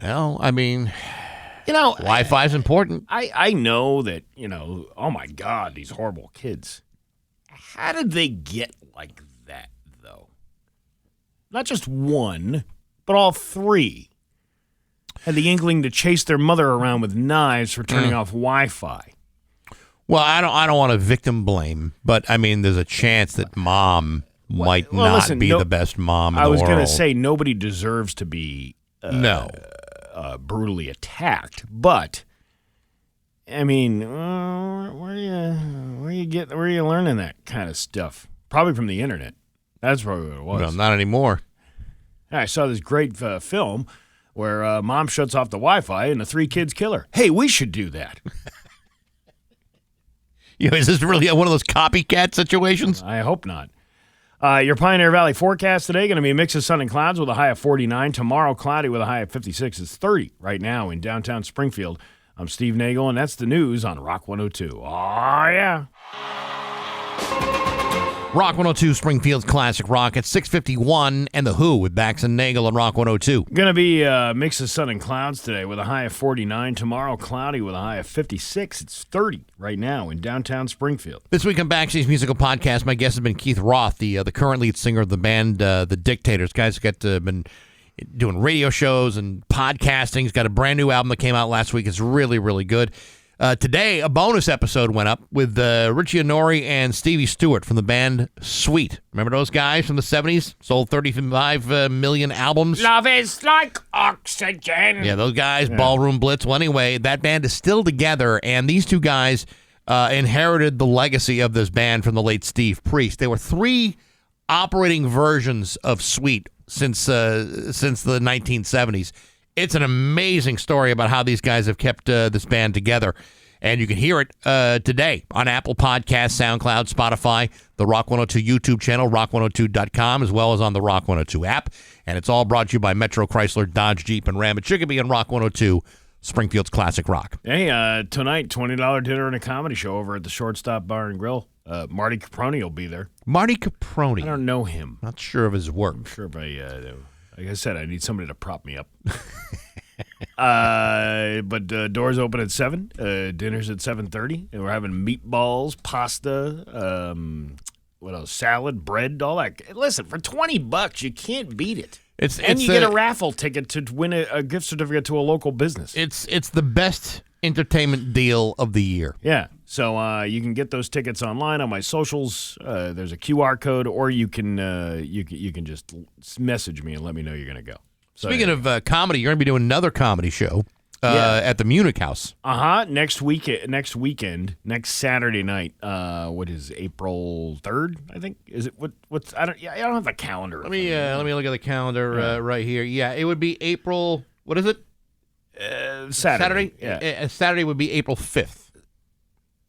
Well, I mean, Wi-Fi is important. I know that, oh my God, these horrible kids. How did they get like that, though? Not just one, but all 3 had the inkling to chase their mother around with knives for turning off Wi-Fi. Well, I don't want to victim blame, but I mean, there's a chance that mom might not be the best mom in the world. I was going to say nobody deserves to be brutally attacked, but I mean, where are you learning that kind of stuff? Probably from the internet. That's probably what it was. Well, not anymore. I saw this great film where mom shuts off the Wi-Fi and the 3 kids kill her. Hey, we should do that. Is this really one of those copycat situations? I hope not. Your Pioneer Valley forecast today going to be a mix of sun and clouds with a high of 49. Tomorrow, cloudy with a high of 56. It's 30 right now in downtown Springfield. I'm Steve Nagle, and that's the news on Rock 102. Oh, yeah. Rock 102, Springfield's Classic Rock at 6:51, and The Who with Bax and Nagle on Rock 102. Going to be a mix of sun and clouds today with a high of 49. Tomorrow, cloudy with a high of 56. It's 30 right now in downtown Springfield. This week on Baxi's Musical Podcast, my guest has been Keith Roth, the current lead singer of the band The Dictators. Guys been doing radio shows and podcasting. He's got a brand new album that came out last week. It's really, really good. Today, a bonus episode went up with Richie Honori and Stevie Stewart from the band Sweet. Remember those guys from the 70s? Sold 35 million albums. Love is like oxygen. Yeah, those guys, Ballroom Blitz. Well, anyway, that band is still together, and these 2 guys inherited the legacy of this band from the late Steve Priest. There were 3 operating versions of Sweet since the 1970s. It's an amazing story about how these guys have kept this band together. And you can hear it today on Apple Podcasts, SoundCloud, Spotify, the Rock 102 YouTube channel, rock102.com, as well as on the Rock 102 app. And it's all brought to you by Metro Chrysler, Dodge, Jeep, and Ram at Chicopee and Rock 102, Springfield's Classic Rock. Hey, tonight, $20 dinner and a comedy show over at the Shortstop Bar and Grill. Marty Caproni will be there. Marty Caproni. I don't know him. Not sure of his work. I'm sure if like I said, I need somebody to prop me up. But doors open at 7. Dinner's at 7:30. And we're having meatballs, pasta, what else? Salad, bread, all that. Listen, for $20, you can't beat it. And you get a raffle ticket to win a gift certificate to a local business. It's the best entertainment deal of the year. Yeah. So you can get those tickets online on my socials. There's a QR code, or you can just message me and let me know you're going to go. So, Speaking of comedy, you're going to be doing another comedy show at the Munich House. Next weekend, next Saturday night. What is April 3rd? I think is it. What's I don't have the calendar. Let me look at the calendar right here. Yeah, it would be April. What is it? Saturday. Yeah. Saturday would be April 5th.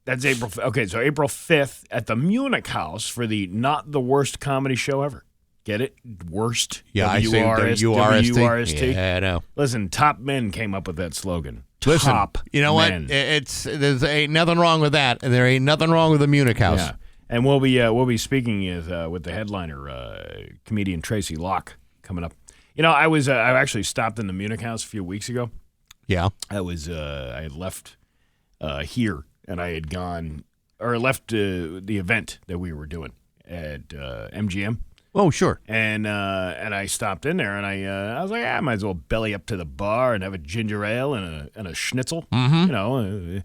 That's April. Okay, so April 5th at the Munich House for the Not the Worst Comedy Show Ever. Get it? Worst. Yeah, I see. WRST. Yeah, I know. Listen, Top Men came up with that slogan. Listen, Top you know men. what? There's ain't nothing wrong with that, and there ain't nothing wrong with the Munich House. Yeah, and we'll be speaking with the headliner, comedian Tracy Locke, coming up. You know, I actually stopped in the Munich House a few weeks ago. Yeah, I had left here, and I had gone or left the event that we were doing at MGM. Oh, sure. And I stopped in there, and I was like, I might as well belly up to the bar and have a ginger ale and a schnitzel. Mm-hmm. You know,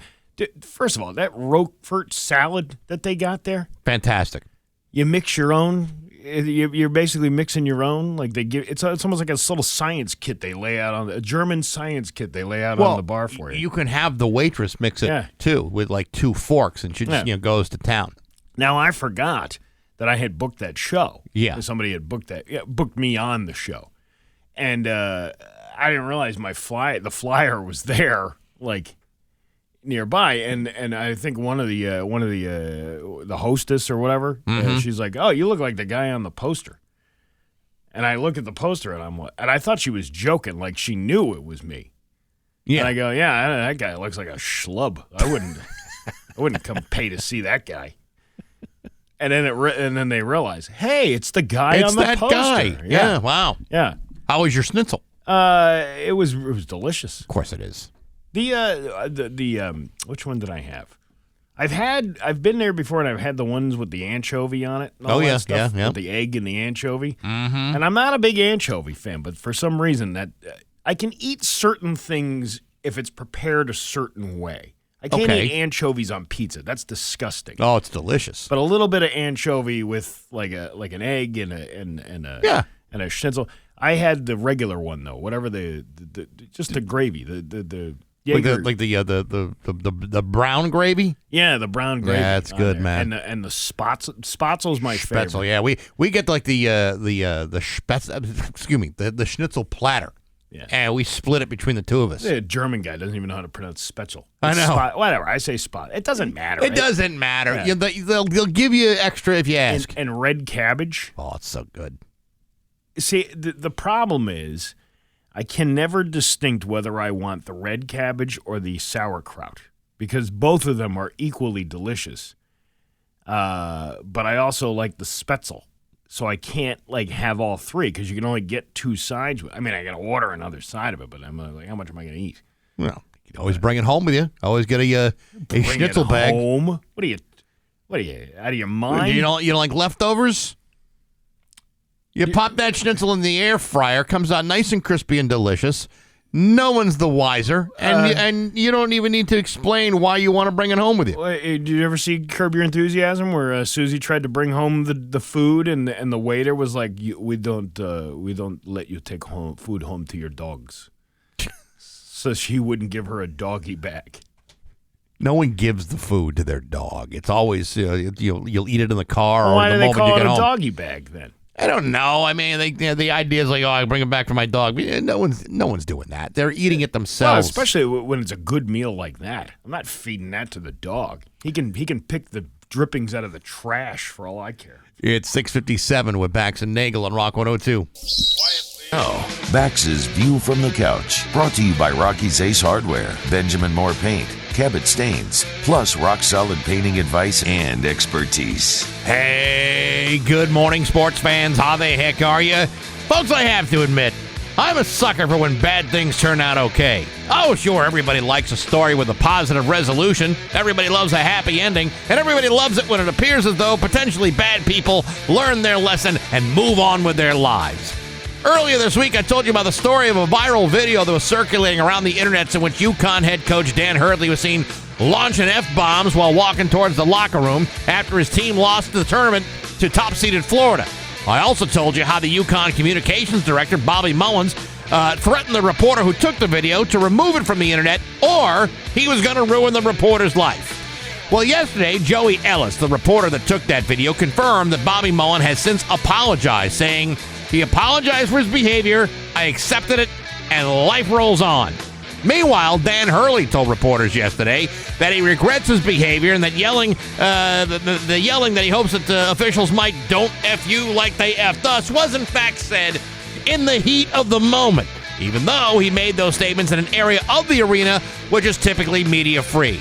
first of all, that Roquefort salad that they got there, fantastic. You mix your own. You're basically mixing your own. Like they give it's almost like a little science kit they lay out on a German science kit they lay out on the bar for you. You can have the waitress mix it too with like 2 forks, and she just goes to town. Now I forgot that I had booked that show. Yeah. Somebody had booked me on the show. And I didn't realize the flyer was there, like, nearby. And I think one of the hostess or whatever, she's like, "Oh, you look like the guy on the poster." And I look at the poster, and I thought she was joking, like she knew it was me. Yeah. And I go, "Yeah, that guy looks like a schlub. I wouldn't come pay to see that guy." And then they realize, hey, it's the guy on the poster. It's that guy. Yeah. Wow. Yeah. How was your schnitzel? It was delicious. Of course it is. The which one did I have? I've been there before, and I've had the ones with the anchovy on it. And all that stuff, yeah. With the egg and the anchovy. Mm-hmm. And I'm not a big anchovy fan, but for some reason that I can eat certain things if it's prepared a certain way. I can't eat anchovies on pizza. That's disgusting. Oh, it's delicious. But a little bit of anchovy with like an egg and a schnitzel. I had the regular one though. Whatever just the gravy. The Jaeger. Like the brown gravy. Yeah, the brown gravy. Yeah, that's good, man. And the spatzel's my favorite. Spatzel, yeah. We get like the schnitzel platter. Yeah. And we split it between the two of us. The German guy doesn't even know how to pronounce spetzel. I know. Whatever. I say spot. It doesn't matter. It doesn't matter. Yeah. They'll give you extra if you ask. And red cabbage. Oh, it's so good. See, the problem is I can never distinct whether I want the red cabbage or the sauerkraut because both of them are equally delicious. But I also like the spetzel. So I can't have all three because you can only get 2 sides. I mean, I got to order another side of it, but I'm like, how much am I going to eat? Well, you can always bring it home with you. Always get a schnitzel bag. Home? What are you out of your mind? You don't like leftovers? You pop that schnitzel in the air fryer, comes out nice and crispy and delicious. No one's the wiser, and you don't even need to explain why you want to bring it home with you. Did you ever see Curb Your Enthusiasm, where Susie tried to bring home the food, and the waiter was like, "We don't let you take food home to your dogs," so she wouldn't give her a doggy bag. No one gives the food to their dog. It's always you'll eat it in the car Why or do the they moment call you it get a home. doggy bag then? I don't know. I mean, the idea is like, oh, I bring it back for my dog. No one's doing that. They're eating it themselves. Well, especially when it's a good meal like that. I'm not feeding that to the dog. He can pick the drippings out of the trash for all I care. It's 6:57 with Bax and Nagle on Rock 102. Now, Bax's View from the Couch, brought to you by Rocky's Ace Hardware, Benjamin Moore Paint, Cabot Stains, plus rock-solid painting advice and expertise. Hey, good morning, sports fans. How the heck are you? Folks, I have to admit, I'm a sucker for when bad things turn out okay. Oh, sure, everybody likes a story with a positive resolution. Everybody loves a happy ending. And everybody loves it when it appears as though potentially bad people learn their lesson and move on with their lives. Earlier this week, I told you about the story of a viral video that was circulating around the internet in which UConn head coach Dan Hurley was seen launching F-bombs while walking towards the locker room after his team lost the tournament to top-seeded Florida. I also told you how the UConn communications director, Bobby Mullins, threatened the reporter who took the video to remove it from the internet, or he was going to ruin the reporter's life. Well, yesterday, Joey Ellis, the reporter that took that video, confirmed that Bobby Mullen has since apologized, saying he apologized for his behavior, I accepted it, and life rolls on. Meanwhile, Dan Hurley told reporters yesterday that he regrets his behavior and that the yelling that he hopes that officials might don't F you like they F'd us was in fact said in the heat of the moment, even though he made those statements in an area of the arena which is typically media-free.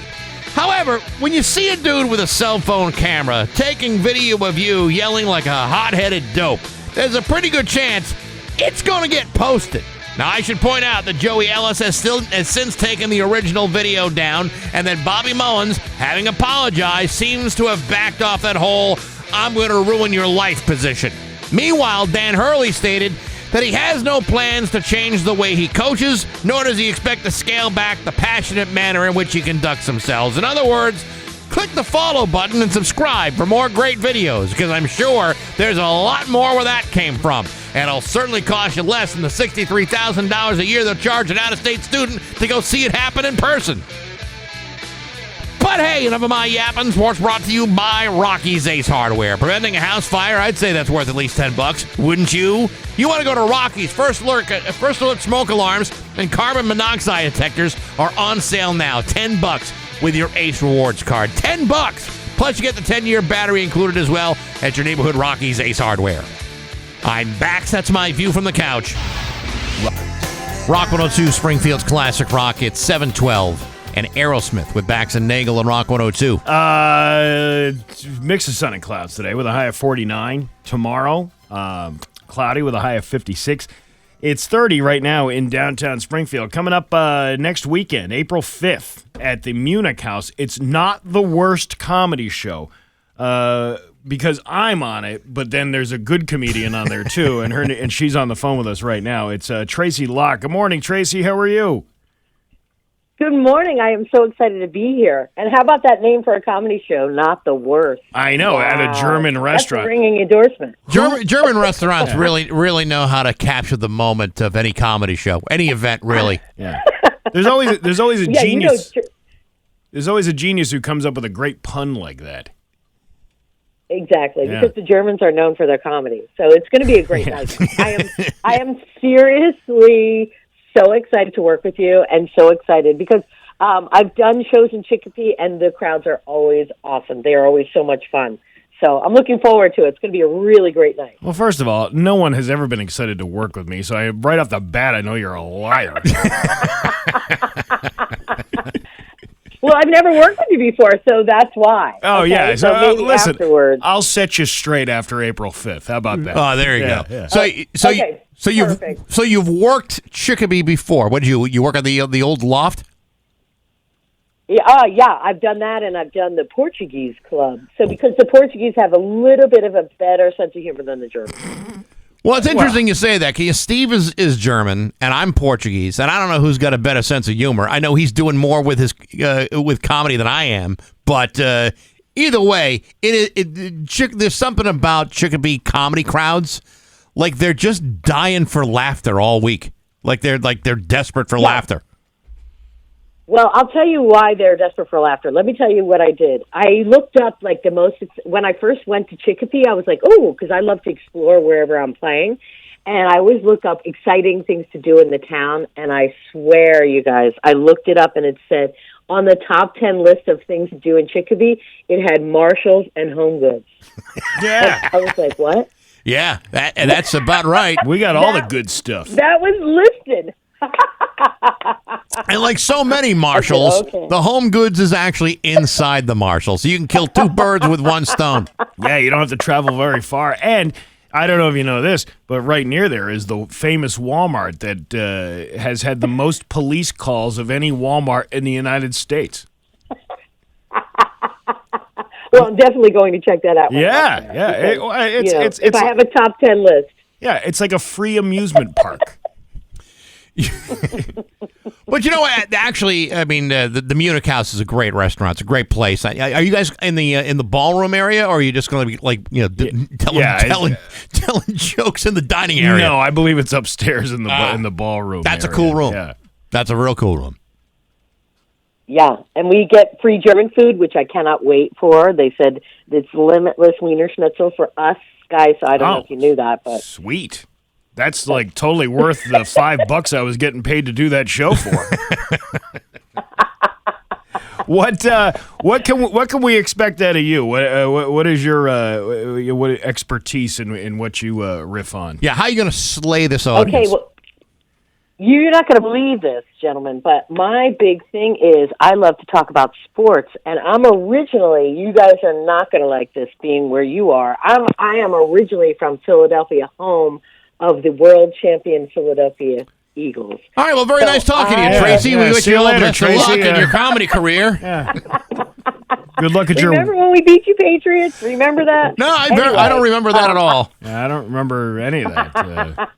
However, when you see a dude with a cell phone camera taking video of you yelling like a hot-headed dope, there's a pretty good chance it's going to get posted. Now, I should point out that Joey Ellis has since taken the original video down, and that Bobby Mullins, having apologized, seems to have backed off that whole I'm going to ruin your life position. Meanwhile, Dan Hurley stated that he has no plans to change the way he coaches, nor does he expect to scale back the passionate manner in which he conducts himself. In other words, click the follow button and subscribe for more great videos, because I'm sure there's a lot more where that came from. And it'll certainly cost you less than the $63,000 a year they'll charge an out-of-state student to go see it happen in person. But hey, enough of my yapping. Sports brought to you by Rocky's Ace Hardware. Preventing a house fire, I'd say that's worth at least $10, wouldn't you? You want to go to Rocky's. First alert smoke alarms and carbon monoxide detectors are on sale now. $10 with your Ace Rewards card. $10. Plus, you get the 10-year battery included as well at your neighborhood Rocky's Ace Hardware. I'm Bax. That's my view from the couch. Rock 102, Springfield's classic rock. It's 712. And Aerosmith with Bax and Nagle and Rock 102. Mix of sun and clouds today with a high of 49. Tomorrow, cloudy with a high of 56. It's 30 right now in downtown Springfield. Coming up next weekend, April 5th, at the Munich House. It's not the worst comedy show because I'm on it, but then there's a good comedian on there too, and she's on the phone with us right now. It's Tracy Locke. Good morning, Tracy. How are you? Good morning. I am so excited to be here. And how about that name for a comedy show? Not the worst. I know, at a German restaurant. That's a ringing endorsement. German restaurants really know how to capture the moment of any comedy show, any event, really. Yeah. There's always a Yeah, genius. There's always a genius who comes up with a great pun like that. Exactly, Yeah. because the Germans are known for their comedy. So it's going to be a great night. I am seriously so excited to work with you, and so excited because I've done shows in Chicopee, and the crowds are always awesome. They are always so much fun. So I'm looking forward to it. It's going to be a really great night. Well, first of all, no one has ever been excited to work with me, so right off the bat, I know you're a liar. Well, I've never worked with you before, so that's why. Oh, Okay? yeah. So maybe listen, afterwards. I'll set you straight after April 5th. How about that? Oh, there you Yeah, go. yeah. So you've worked Chicopee before. What did you work at the old loft? Yeah, I've done that, and I've done the Portuguese club. So because the Portuguese have a little bit of a better sense of humor than the Germans. Well, it's interesting you say that, because Steve is German and I'm Portuguese, and I don't know who's got a better sense of humor. I know he's doing more with his with comedy than I am, but either way, there's something about Chicopee comedy crowds, like they're just dying for laughter all week, like they're desperate for laughter. Well, I'll tell you why they're desperate for laughter. Let me tell you what I did. I looked up when I first went to Chicopee, I was like, because I love to explore wherever I'm playing. And I always look up exciting things to do in the town. And I swear, you guys, I looked it up and it said on the top 10 list of things to do in Chicopee, it had Marshalls and Home Goods. Yeah. I was like, what? Yeah, that's about right. We got all the good stuff. That was listed. And like so many Marshalls, Okay. the Home Goods is actually inside the Marshalls, so you can kill two birds with one stone. Yeah, you don't have to travel very far. And I don't know if you know this, but right near there is the famous Walmart that has had the most police calls of any Walmart in the United States. Well, I'm definitely going to check that out. Yeah. If I have a top 10 list. Yeah, it's like a free amusement park. But you know what? Actually, I mean, the Munich House is a great restaurant. It's a great place. Are you guys in the ballroom area, or are you just going to be like telling jokes in the dining area? No, I believe it's upstairs in the ballroom. That's area. a cool room. Yeah, that's a real cool room. Yeah, and we get free German food, which I cannot wait for. They said it's limitless Wiener Schnitzel for us guys, so I don't know if you knew that. But sweet. That's like totally worth the $5 I was getting paid to do that show for. What can we expect out of you? What is your what expertise in what you riff on? Yeah, how are you going to slay this audience? Okay, well, you're not going to believe this, gentlemen, but my big thing is I love to talk about sports, and I'm originally, you guys are not going to like this being where you are. I am originally from Philadelphia, home of the world champion Philadelphia Eagles. All right, well, very nice talking to you, Tracy. Yeah, we wish see you you all the later, best of Tracy. luck in your comedy career. Yeah. Good luck at Remember when we beat you Patriots? Remember that? No, I don't remember that at all. I don't remember any of that.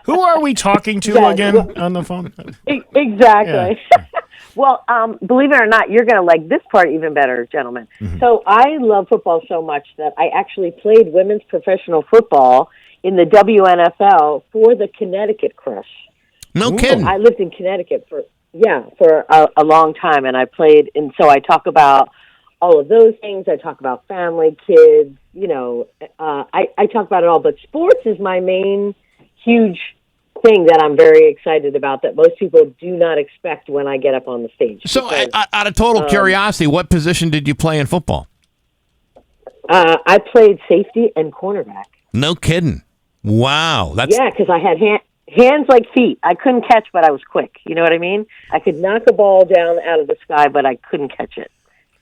Who are we talking to again on the phone? Exactly. Yeah. Well, believe it or not, you're going to like this part even better, gentlemen. Mm-hmm. So I love football so much that I actually played women's professional football in the WNFL for the Connecticut Crush. No kidding. I lived in Connecticut for a long time, and I played, and so I talk about all of those things. I talk about family, kids, I talk about it all, but sports is my main huge thing that I'm very excited about that most people do not expect when I get up on the stage. So out of total curiosity, what position did you play in football? I played safety and cornerback. No kidding. Wow. Yeah, because I had hands like feet. I couldn't catch, but I was quick. You know what I mean? I could knock a ball down out of the sky, but I couldn't catch it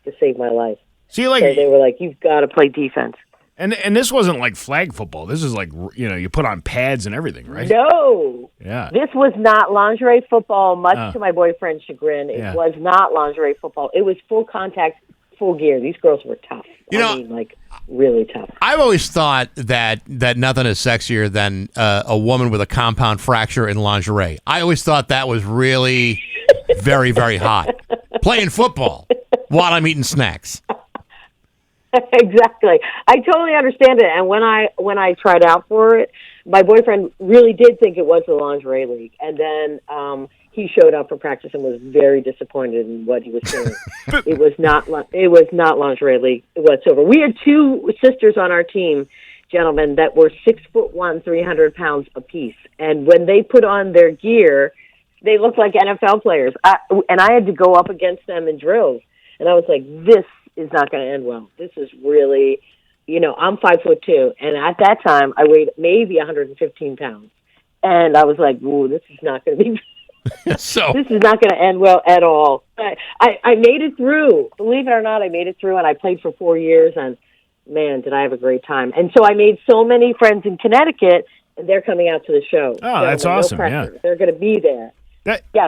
to save my life. See, so they were like, "You've got to play defense." And this wasn't like flag football. This is like, you put on pads and everything, right? No. Yeah. This was not lingerie football, much to my boyfriend's chagrin. It was not lingerie football. It was full contact, full gear. These girls were tough. I mean, really tough. I've always thought that nothing is sexier than a woman with a compound fracture in lingerie. I always thought that was really very, very hot. Playing football while I'm eating snacks. Exactly. I totally understand it. And when I tried out for it, my boyfriend really did think it was the lingerie league. And then he showed up for practice and was very disappointed in what he was doing. It was not lingerie league whatsoever. We had two sisters on our team, gentlemen, that were 6'1", 300 pounds apiece. And when they put on their gear, they looked like NFL players. And I had to go up against them in drills. And I was like, this is not going to end well. This is really, I'm 5'2", and at that time I weighed maybe 115 pounds. And I was like, ooh, this is not going to be this is not going to end well at all. I made it through. Believe it or not, I made it through, and I played for 4 years, and man, did I have a great time. And so I made so many friends in Connecticut, and they're coming out to the show. Oh, that's awesome. Yeah. They're going to be there.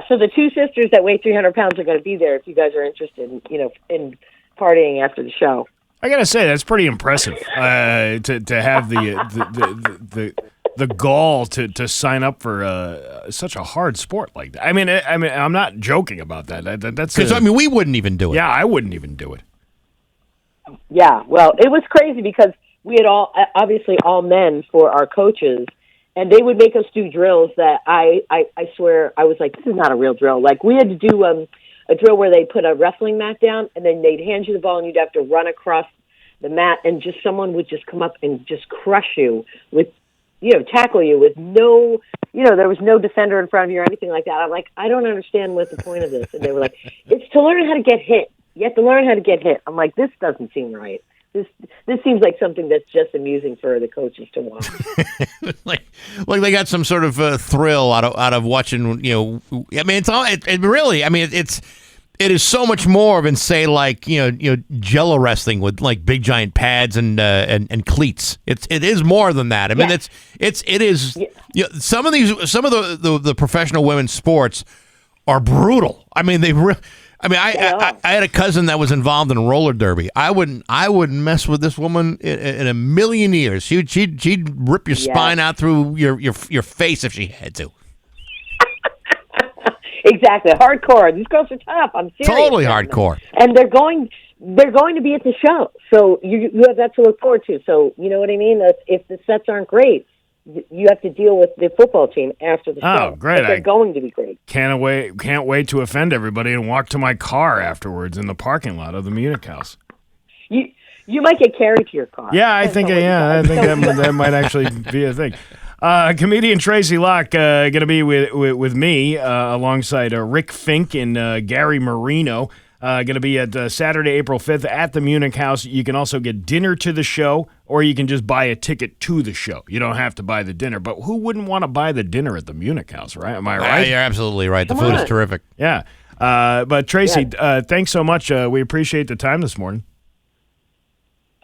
So the two sisters that weigh 300 pounds are going to be there if you guys are interested in partying after the show. I gotta say that's pretty impressive to have the gall to sign up for such a hard sport like that. I mean, I'm not joking about that. That's because we wouldn't even do it. Yeah, I wouldn't even do it. Yeah, well, it was crazy because we had obviously all men for our coaches, and they would make us do drills that I swear I was like, this is not a real drill. Like we had to do a drill where they put a wrestling mat down, and then they'd hand you the ball, and you'd have to run across the mat, and just someone would just come up and just crush you with, tackle you with no, there was no defender in front of you or anything like that. I'm like, I don't understand what's the point of this. And they were like, it's to learn how to get hit. You have to learn how to get hit. I'm like, this doesn't seem right. This seems like something that's just amusing for the coaches to watch. like they got some sort of thrill out of watching. I mean, it's all. It really. I mean, it is so much more than say like Jello wrestling with like big giant pads and cleats. It is more than that. I mean, it is. Yeah. Some of the professional women's sports are brutal. I mean, I had a cousin that was involved in roller derby. I wouldn't mess with this woman in a million years. She'd rip your spine out through your face if she had to. exactly. Hardcore. These girls are tough. I'm serious. Totally hardcore. And they're going to be at the show. So you have that to look forward to. So, you know what I mean? If the sets aren't great, you have to deal with the football team after the show. Oh, great. But they're going to be great. Can't wait to offend everybody and walk to my car afterwards in the parking lot of the Munich House. You might get carried to your car. Yeah, I think that might actually be a thing. Comedian Tracy Locke going to be with me alongside Rick Fink and Gary Marino. Going to be at Saturday, April 5th at the Munich House. You can also get dinner to the show, or you can just buy a ticket to the show. You don't have to buy the dinner. But who wouldn't want to buy the dinner at the Munich House, right? Am I right? You're absolutely right. The food is terrific. Yeah. But Tracy, thanks so much. We appreciate the time this morning.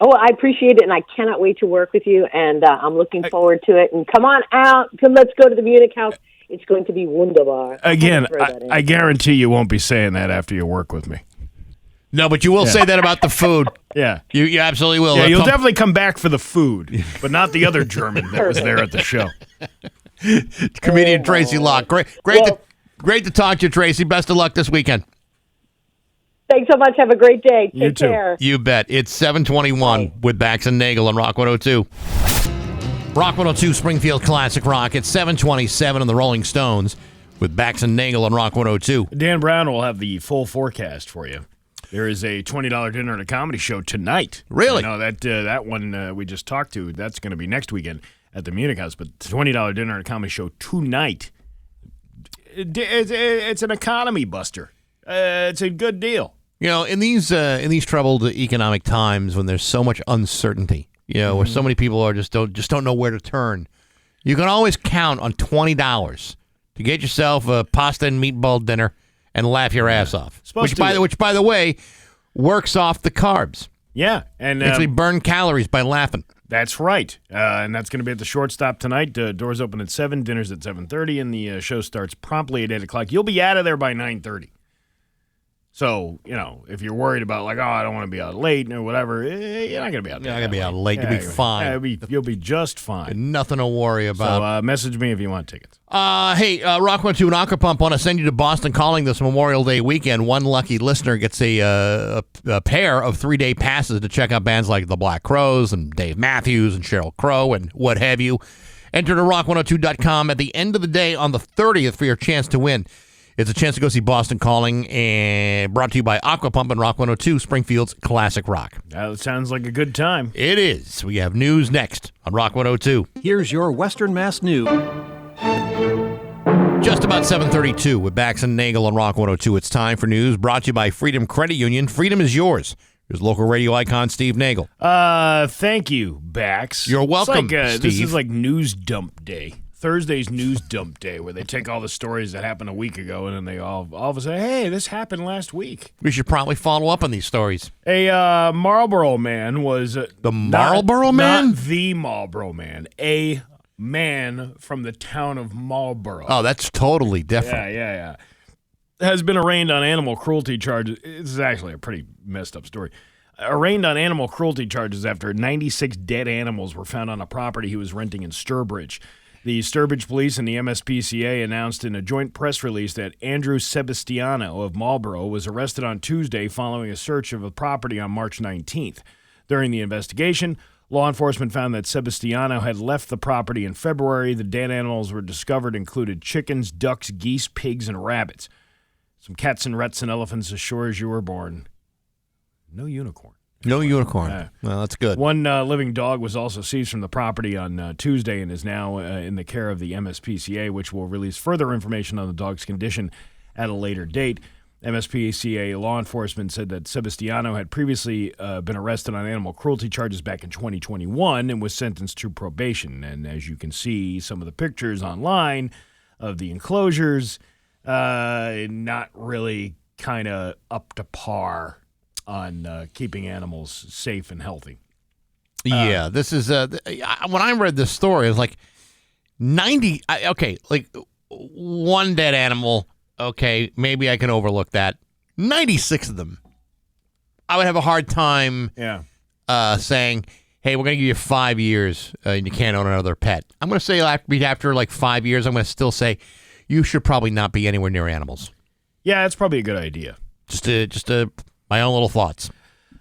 Oh, I appreciate it, and I cannot wait to work with you, and I'm looking forward to it. And come on out. Let's go to the Munich House. It's going to be wunderbar. Again, I guarantee you won't be saying that after you work with me. No, but you will say that about the food. Yeah. You absolutely will. Yeah, you'll definitely come back for the food, but not the other German that was there at the show. Comedian Tracy Locke. Great to talk to you, Tracy. Best of luck this weekend. Thanks so much. Have a great day. You Take too. care. You bet. It's 7:21 with Bax and Nagle on Rock 102. Rock 102 Springfield Classic Rock. It's 7:27 on the Rolling Stones with Bax and Nagle on Rock 102. Dan Brown will have the full forecast for you. There is a $20 dinner and a comedy show tonight. Really? No, that one we just talked to, that's going to be next weekend at the Munich House. But $20 dinner and a comedy show tonight. It's an economy buster. It's a good deal. You know, in these troubled economic times when there's so much uncertainty, where so many people are just don't know where to turn, you can always count on $20 to get yourself a pasta and meatball dinner and laugh your ass off. Which by the way, works off the carbs. Yeah, and actually burn calories by laughing. That's right, and that's going to be at the Shortstop tonight. Doors open at 7, dinner's at 7:30, and the show starts promptly at 8 o'clock. You'll be out of there by 9:30. So, if you're worried about I don't want to be out late or whatever, you're not going to be out there. You're not going to be out late. You'll be fine. Yeah, you'll be just fine. Nothing to worry about. So message me if you want tickets. Hey, Rock 102 and Aqua Pump want to send you to Boston Calling this Memorial Day weekend. One lucky listener gets a pair of 3-day passes to check out bands like the Black Crowes and Dave Matthews and Sheryl Crow and what have you. Enter to rock102.com at the end of the day on the 30th for your chance to win. It's a chance to go see Boston Calling, and brought to you by Aqua Pump and Rock 102, Springfield's Classic Rock. That sounds like a good time. It is. We have news next on Rock 102. Here's your Western Mass news. Just about 7:32 with Bax and Nagle on Rock 102. It's time for news brought to you by Freedom Credit Union. Freedom is yours. Here's local radio icon Steve Nagle. Thank you, Bax. You're welcome, Steve. This is like news dump day. Thursday's news dump day, where they take all the stories that happened a week ago and then they all of a sudden, hey, this happened last week. We should probably follow up on these stories. A Marlboro man was the Marlboro man, not the Marlboro man, a man from the town of Marlboro. Oh, that's totally different. Yeah. Has been arraigned on animal cruelty charges. This is actually a pretty messed up story. Arraigned on animal cruelty charges after 96 dead animals were found on a property he was renting in Sturbridge. The Sturbridge Police and the MSPCA announced in a joint press release that Andrew Sebastiano of Marlboro was arrested on Tuesday following a search of a property on March 19th. During the investigation, law enforcement found that Sebastiano had left the property in February. The dead animals were discovered included chickens, ducks, geese, pigs, and rabbits. Some cats and rats and elephants as sure as you were born. No unicorn. No unicorn. Well, that's good. One living dog was also seized from the property on Tuesday and is now in the care of the MSPCA, which will release further information on the dog's condition at a later date. MSPCA law enforcement said that Sebastiano had previously been arrested on animal cruelty charges back in 2021 and was sentenced to probation. And as you can see, some of the pictures online of the enclosures, not really kind of up to par on keeping animals safe and healthy. Yeah, this is when I read this story, it was like 90. Like one dead animal. Okay, maybe I can overlook that. 96 of them. I would have a hard time saying, hey, we're going to give you 5 years and you can't own another pet. I'm going to say after like 5 years, I'm going to still say you should probably not be anywhere near animals. Yeah, it's probably a good idea. Just my own little thoughts.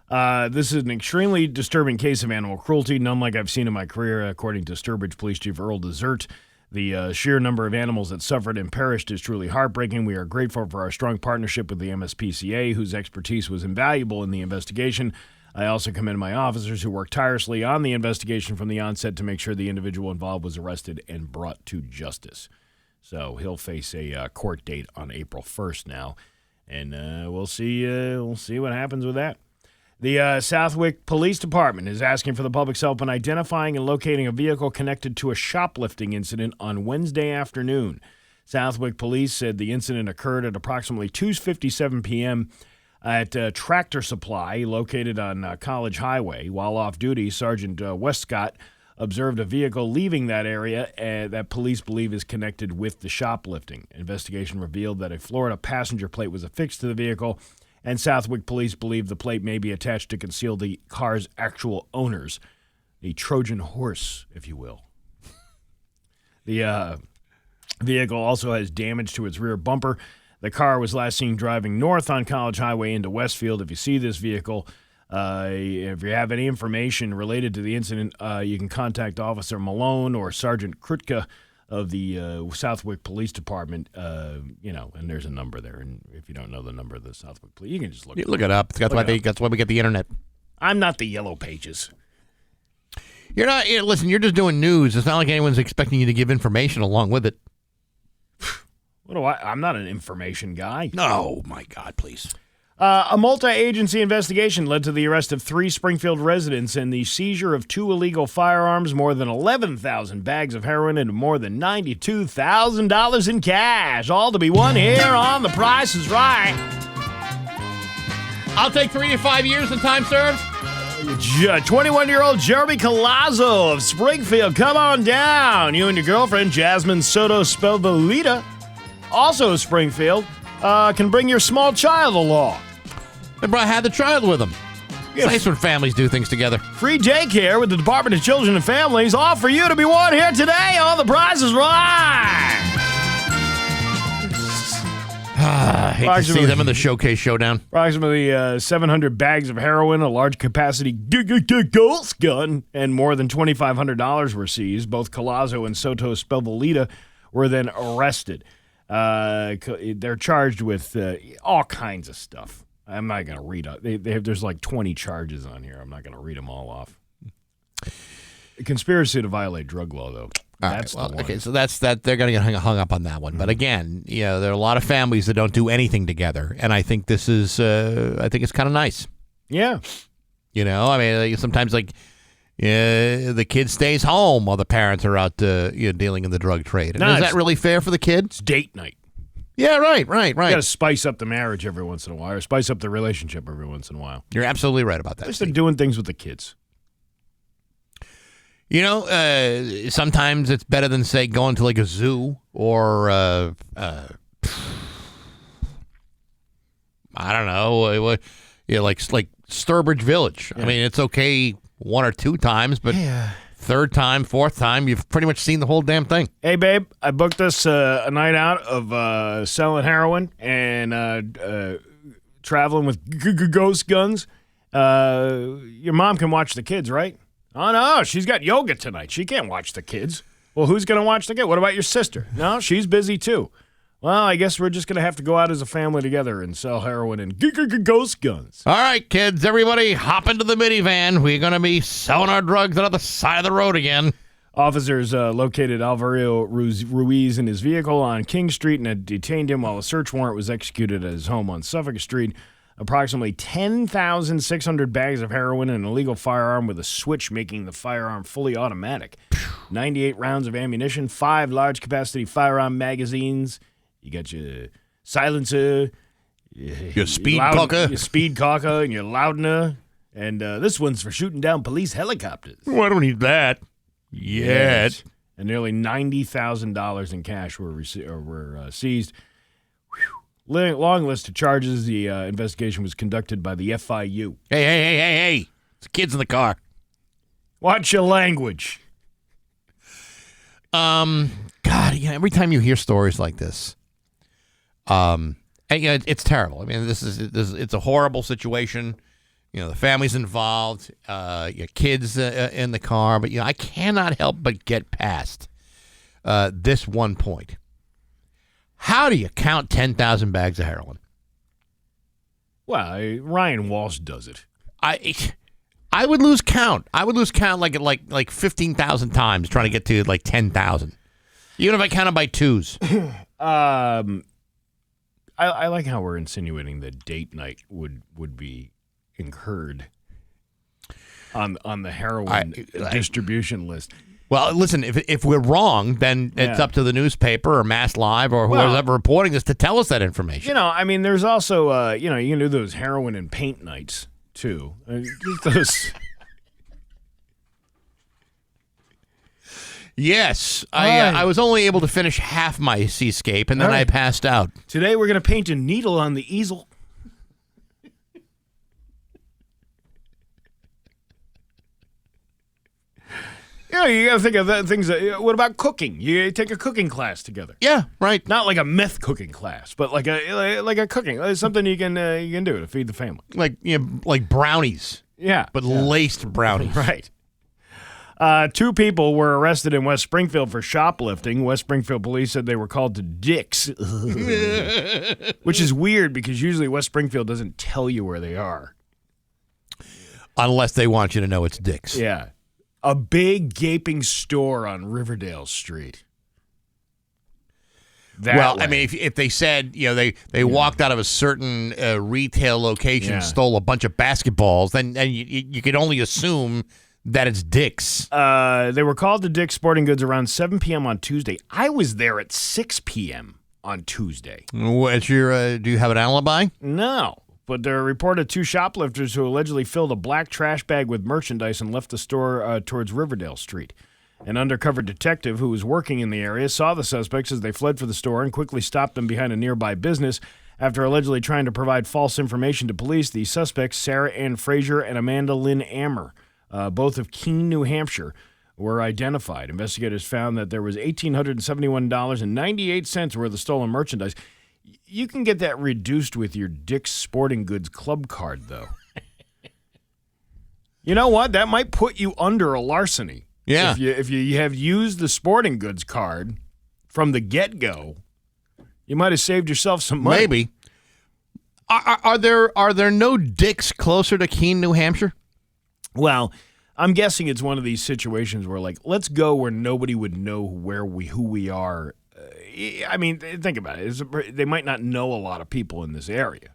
This is an extremely disturbing case of animal cruelty, none like I've seen in my career, according to Sturbridge Police Chief Earl Desert. The sheer number of animals that suffered and perished is truly heartbreaking. We are grateful for our strong partnership with the MSPCA, whose expertise was invaluable in the investigation. I also commend my officers who worked tirelessly on the investigation from the onset to make sure the individual involved was arrested and brought to justice. So he'll face a court date on April 1st now, and we'll see what happens with that. The Southwick Police Department is asking for the public's help in identifying and locating a vehicle connected to a shoplifting incident on Wednesday afternoon. Southwick Police said the incident occurred at approximately 2:57 p.m. at Tractor Supply, located on College Highway. While off duty, Sergeant Westcott observed a vehicle leaving that area that police believe is connected with the shoplifting. Investigation revealed that a Florida passenger plate was affixed to the vehicle, and Southwick police believe the plate may be attached to conceal the car's actual owners, a Trojan horse, if you will. The vehicle also has damage to its rear bumper. The car was last seen driving north on College Highway into Westfield. If you see this vehicle, if you have any information related to the incident, you can contact Officer Malone or Sergeant Krutka of the Southwick Police Department, and there's a number there. And if you don't know the number of the Southwick Police, you can just look it up. That's why we get the internet. I'm not the Yellow Pages. You're not. Listen, you're just doing news. It's not like anyone's expecting you to give information along with it. I'm not an information guy. No, my God, please. A multi-agency investigation led to the arrest of 3 Springfield residents and the seizure of 2 illegal firearms, more than 11,000 bags of heroin, and more than $92,000 in cash. All to be won here on The Price is Right. I'll take 3 to 5 years in time served. 21-year-old Jeremy Colazzo of Springfield, come on down. You and your girlfriend, Jasmine Soto Spelvalita, also of Springfield, can bring your small child along. I had the child with them. It's nice when families do things together. Free daycare with the Department of Children and Families, all for you to be won here today on The Price is Right. I hate to see them in the Showcase Showdown. Approximately 700 bags of heroin, a large capacity ghost gun, and more than $2,500 were seized. Both Colazzo and Soto Spelvalita were then arrested. They're charged with all kinds of stuff. I'm not going to read it. There's like 20 charges on here. I'm not going to read them all off. Conspiracy to violate drug law, though. That's the one. Okay, so that's that. They're going to get hung up on that one. Mm-hmm. But again, there are a lot of families that don't do anything together, and I think this is. I think it's kind of nice. Yeah. Sometimes the kid stays home while the parents are out dealing in the drug trade. And is that really fair for the kid? It's date night. Yeah, right. You got to spice up the marriage every once in a while, or spice up the relationship every once in a while. You're absolutely right about that. At least they're doing things with the kids. Sometimes it's better than, say, going to like a zoo or, I don't know, like Sturbridge Village. Yeah. I mean, it's okay 1 or 2 times, but third time, fourth time, you've pretty much seen the whole damn thing. Hey, babe, I booked us a night out of selling heroin and traveling with ghost guns. Your mom can watch the kids, right? Oh, no, she's got yoga tonight. She can't watch the kids. Well, who's going to watch the kids? What about your sister? No, she's busy, too. Well, I guess we're just going to have to go out as a family together and sell heroin and ghost guns. All right, kids, everybody hop into the minivan. We're going to be selling our drugs out of the side of the road again. Officers located Alvaro Ruiz in his vehicle on King Street and had detained him while a search warrant was executed at his home on Suffolk Street. Approximately 10,600 bags of heroin and an illegal firearm with a switch making the firearm fully automatic. 98 rounds of ammunition, 5 large-capacity firearm magazines. You got your silencer, your speed cocker, and your Loudner. And this one's for shooting down police helicopters. Well, I don't need that yet. Yes. And nearly $90,000 in cash were seized. Long list of charges. The investigation was conducted by the FIU. Hey. It's kids in the car. Watch your language. God, every time you hear stories like this, And, it's terrible. I mean, it's a horrible situation. The family's involved, your kids in the car. But, I cannot help but get past this one point. How do you count 10,000 bags of heroin? Well, Ryan Walsh does it. I would lose count. I would lose count like 15,000 times trying to get to like 10,000. Even if I count it by twos. I like how we're insinuating that date night would be incurred on the heroin distribution list. Well, listen, if we're wrong, then it's up to the newspaper or Mass Live or whoever's ever reporting this to tell us that information. There's also, you can do those heroin and paint nights, too. Those... Yes, I was only able to finish half my seascape, and then I passed out. Today we're going to paint a needle on the easel. You got to think of things. What about cooking? You take a cooking class together. Yeah, right. Not like a meth cooking class, but like a cooking, something you can do to feed the family. Like brownies. Yeah, but laced brownies. Right. 2 people were arrested in West Springfield for shoplifting. West Springfield police said they were called to Dick's, which is weird because usually West Springfield doesn't tell you where they are. Unless they want you to know it's Dick's. Yeah. A big gaping store on Riverdale Street. If they said, they walked out of a certain retail location, stole a bunch of basketballs, then you could only assume that it's Dick's. They were called to Dick's Sporting Goods around 7 p.m. on Tuesday. I was there at 6 p.m. on Tuesday. What's do you have an alibi? No. But there are reported 2 shoplifters who allegedly filled a black trash bag with merchandise and left the store towards Riverdale Street. An undercover detective who was working in the area saw the suspects as they fled for the store and quickly stopped them behind a nearby business. After allegedly trying to provide false information to police, the suspects, Sarah Ann Frazier and Amanda Lynn Ammer, both of Keene, New Hampshire, were identified. Investigators found that there was $1,871.98 worth of stolen merchandise. You can get that reduced with your Dick's Sporting Goods Club card, though. You know what? That might put you under a larceny. Yeah. If you have used the Sporting Goods card from the get-go, you might have saved yourself some money. Maybe. Are there no Dick's closer to Keene, New Hampshire? Well, I'm guessing it's one of these situations where, let's go where nobody would know who we are. Think about it. They might not know a lot of people in this area.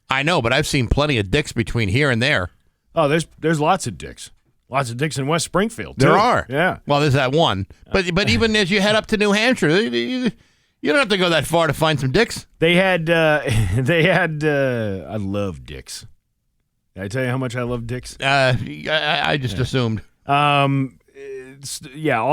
I know, but I've seen plenty of Dick's between here and there. Oh, there's lots of Dick's. Lots of Dick's in West Springfield, too. There are. Yeah. Well, there's that one. But even as you head up to New Hampshire, you don't have to go that far to find some Dick's. I love Dick's. Did I tell you how much I love Dick's? I just assumed. All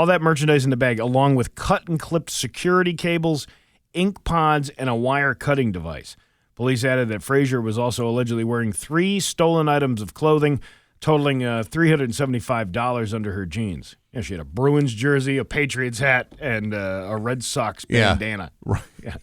that merchandise in the bag, along with cut and clipped security cables, ink pods, and a wire cutting device. Police added that Frazier was also allegedly wearing 3 stolen items of clothing, totaling $375 under her jeans. Yeah, she had a Bruins jersey, a Patriots hat, and a Red Sox bandana. Right. Yeah.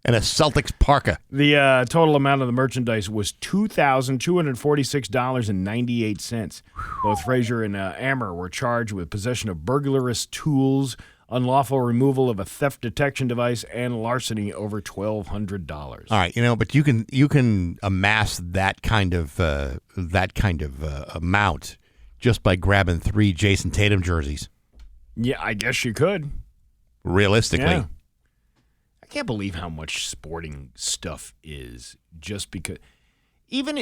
And a Celtics parka. The total amount of the merchandise was $2,246.98. Both Frazier and Ammer were charged with possession of burglarious tools, unlawful removal of a theft detection device, and larceny over $1,200. All right, but you can amass that kind of amount just by grabbing 3 Jason Tatum jerseys. Yeah, I guess you could. Realistically. Yeah. I can't believe how much sporting stuff is just because even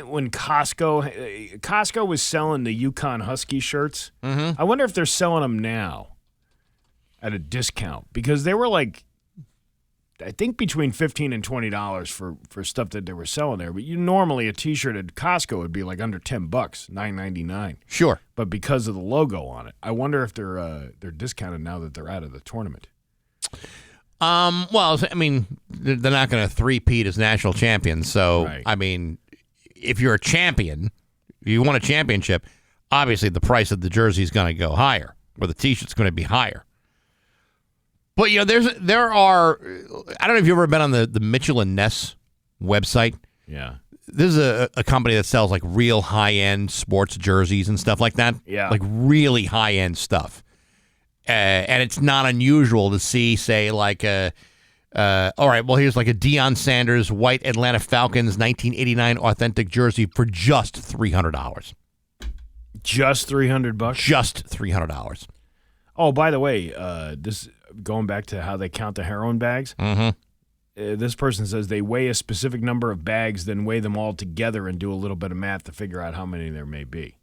when Costco was selling the Yukon Husky shirts, I wonder if they're selling them now at a discount because they were I think between $15 and $20 for stuff that they were selling there. But normally a T-shirt at Costco would be like under $10, $9.99. Sure, but because of the logo on it, I wonder if they're discounted now that they're out of the tournament. Well, they're not going to three-peat as national champions. So, right. If you're a champion, if you won a championship, obviously the price of the jersey is going to go higher, or the T-shirt's going to be higher. But there are. I don't know if you've ever been on the Mitchell and Ness website. Yeah. This is a company that sells like real high end sports jerseys and stuff like that. Yeah. Like really high end stuff. And it's not unusual to see, say, like all right, well, here's like a Deion Sanders white Atlanta Falcons 1989 authentic jersey for just $300. Just $300? Just $300. Oh, by the way, this going back to how they count the heroin bags. Mm-hmm. This person says they weigh a specific number of bags, then weigh them all together and do a little bit of math to figure out how many there may be.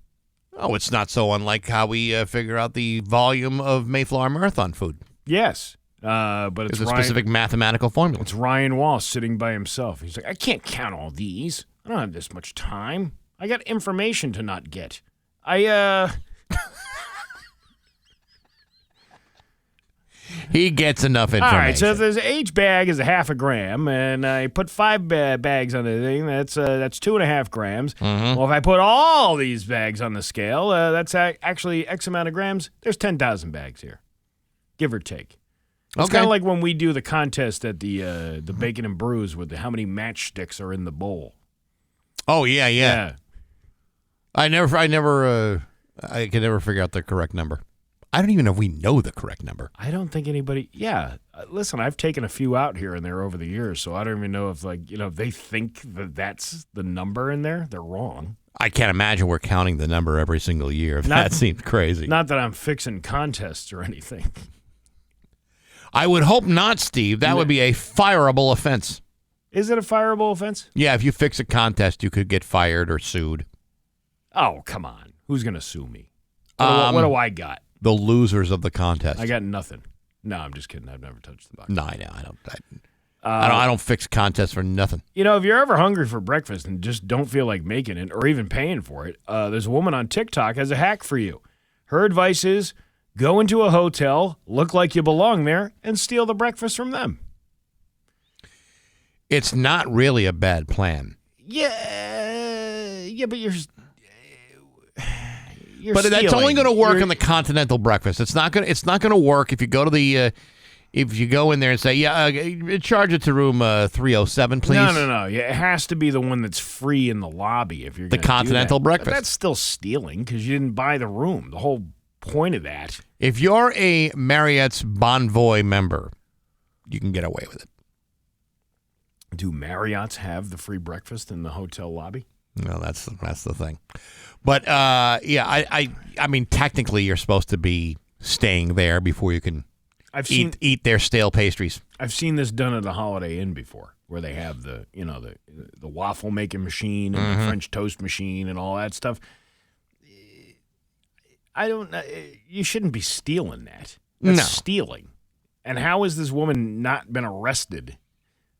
Oh, it's not so unlike how we figure out the volume of Mayflower Marathon food. Yes, but it's a specific mathematical formula. It's Ryan Wall sitting by himself. He's like, I can't count all these. I don't have this much time. I got information to not get. He gets enough information. All right, so if each bag is a half a gram, and I put 5 bags on the thing, that's 2.5 grams. Mm-hmm. Well, if I put all these bags on the scale, that's actually X amount of grams. There's 10,000 bags here, give or take. It's kind of like when we do the contest at the Bacon and Brews with how many matchsticks are in the bowl. Oh yeah. I can never figure out the correct number. I don't even know if we know the correct number. I don't think anybody. Yeah, listen, I've taken a few out here and there over the years, so I don't even know if if they think that that's the number in there. They're wrong. I can't imagine we're counting the number every single year. That seems crazy. Not that I'm fixing contests or anything. I would hope not, Steve. That would be a fireable offense. Is it a fireable offense? Yeah, if you fix a contest, you could get fired or sued. Oh, come on. Who's going to sue me? What do I got? The losers of the contest. I got nothing. No, I'm just kidding. I've never touched the box. No, I know. I don't fix contests for nothing. If you're ever hungry for breakfast and just don't feel like making it or even paying for it, there's a woman on TikTok has a hack for you. Her advice is go into a hotel, look like you belong there, and steal the breakfast from them. It's not really a bad plan. Yeah, but you're but stealing. that's only going to work on the continental breakfast. It's not going to work if you go to if you go in there and say, charge it to room 307, please. No. It has to be the one that's free in the lobby if you're the continental breakfast. But that's still stealing because you didn't buy the room. The whole point of that. If you're a Marriott's Bonvoy member, you can get away with it. Do Marriotts have the free breakfast in the hotel lobby? No, that's the thing. But I mean, technically, you're supposed to be staying there before you can eat their stale pastries. I've seen this done at a Holiday Inn before, where they have the waffle making machine and the French toast machine and all that stuff. I don't know. You shouldn't be stealing that. That's stealing. And how has this woman not been arrested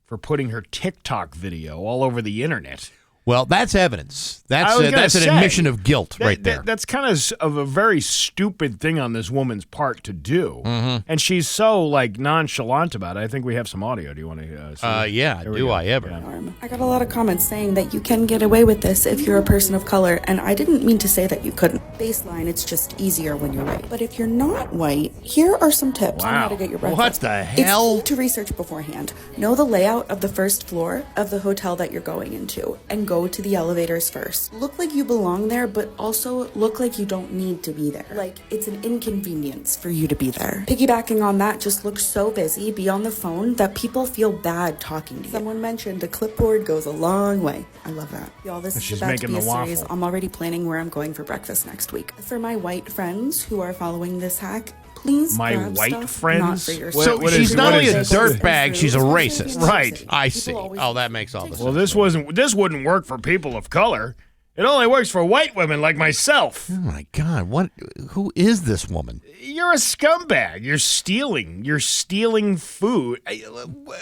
for putting her TikTok video all over the internet? Well, that's evidence. That's an admission of guilt right there. That's kind of a very stupid thing on this woman's part to do. Mm-hmm. And she's so nonchalant about it. I think we have some audio. Do you want to see? Yeah, do I ever. Yeah. I got a lot of comments saying that you can get away with this if you're a person of color, and I didn't mean to say that you couldn't. Baseline, it's just easier when you're white. But if you're not white, here are some tips on how to get your breakfast. What the hell? It's key to research beforehand. Know the layout of the first floor of the hotel that you're going into, and go to the elevators first. Look like you belong there, but also look like you don't need to be there. Like it's an inconvenience for you to be there. Piggybacking on that, just look so busy, be on the phone, that people feel bad talking to you. Someone mentioned a clipboard goes a long way. I love that. Y'all, this is about to be a series. I'm already planning where I'm going for breakfast next week. For my white friends who are following this hack, please my grab white stuff, friends? not for yourself. So she's not only a this? dirtbag, she's a racist. Right. I see. Oh, that makes all the sense. Well, this wouldn't work for people of color. It only works for white women like myself. Oh my God! Who is this woman? You're a scumbag. You're stealing. You're stealing food.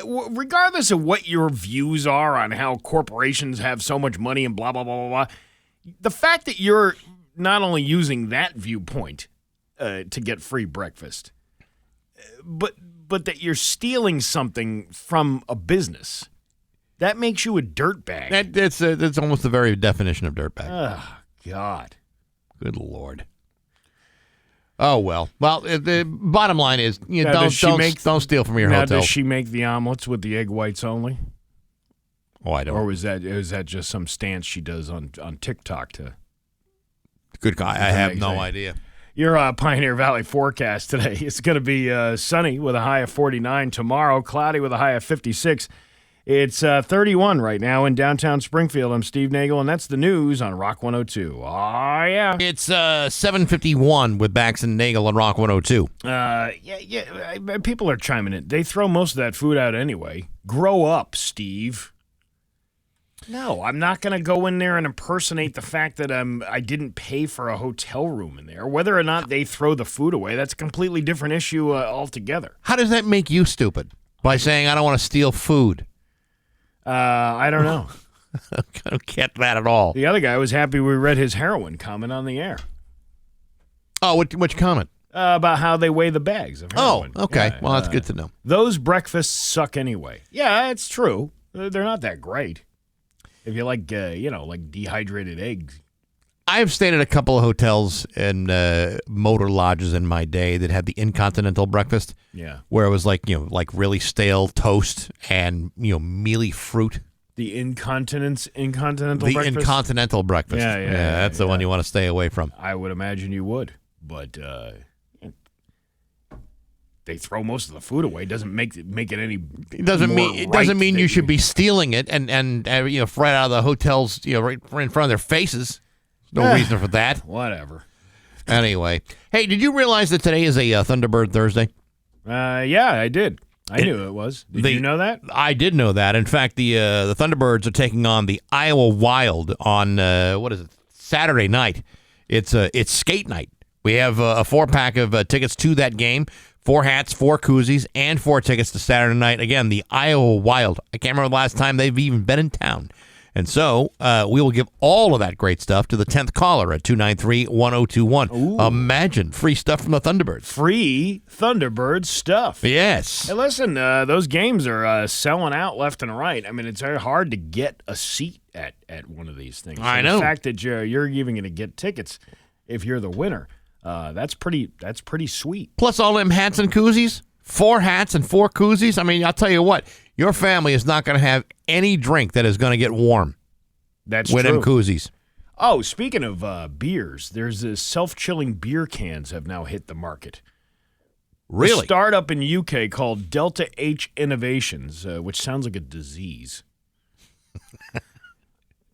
Regardless of what your views are on how corporations have so much money and blah blah blah blah blah, the fact that you're not only using that viewpoint to get free breakfast, but that you're stealing something from a business, that makes you a dirtbag. That's almost the very definition of dirtbag. Oh, God. Good Lord. Oh, well. Well, the bottom line is, don't steal from your hotel. Does she make the omelets with the egg whites only? Oh, I don't. Or is that just some stance she does on TikTok to? Good guy. I have no idea. Your Pioneer Valley forecast today. It's going to be sunny with a high of 49. Tomorrow, cloudy with a high of 56. It's 31 right now in downtown Springfield. I'm Steve Nagle, and that's the news on Rock 102. Oh, yeah. It's 7:51 with Bax and Nagle on Rock 102. People are chiming in. They throw most of that food out anyway. Grow up, Steve. No, I'm not going to go in there and impersonate the fact that I didn't pay for a hotel room in there. Whether or not they throw the food away, that's a completely different issue altogether. How does that make you stupid? By saying I don't want to steal food? I don't know. I don't get that at all. The other guy was happy we read his heroin comment on the air. Oh, which comment? About how they weigh the bags of heroin. Oh, okay. Yeah, well, that's good to know. Those breakfasts suck anyway. Yeah, it's true. They're not that great. If you like, like dehydrated eggs. I have stayed at a couple of hotels and motor lodges in my day that had the Incontinental breakfast. Yeah. Where it was like really stale toast and, mealy fruit. The Incontinental breakfast? The Incontinental breakfast. Yeah, that's the one you want to stay away from. I would imagine you would. But they throw most of the food away. Doesn't make it any. It doesn't mean you should be stealing it and right out of the hotels, right in front of their faces. No reason for that. Whatever. Anyway, hey, did you realize that today is a Thunderbird Thursday? Yeah, I did. I knew it was. Did you know that? I did know that. In fact, the Thunderbirds are taking on the Iowa Wild on Saturday night. It's skate night. We have a 4-pack of tickets to that game. 4 hats, 4 koozies, and 4 tickets to Saturday night. Again, the Iowa Wild. I can't remember the last time they've even been in town. And so we will give all of that great stuff to the 10th caller at 293-1021. Ooh. Imagine free stuff from the Thunderbirds. Free Thunderbird stuff. Yes. Hey, listen, those games are selling out left and right. I mean, it's very hard to get a seat at one of these things. I know. The fact that you're even going to get tickets if you're the winner, that's pretty sweet. Plus all them hats and koozies. 4 hats and 4 koozies. I mean, I'll tell you what. Your family is not going to have any drink that is going to get warm. That's with true. them koozies. Oh, speaking of beers, there's this self-chilling beer cans have now hit the market. Really? A startup in UK called Delta H Innovations, which sounds like a disease.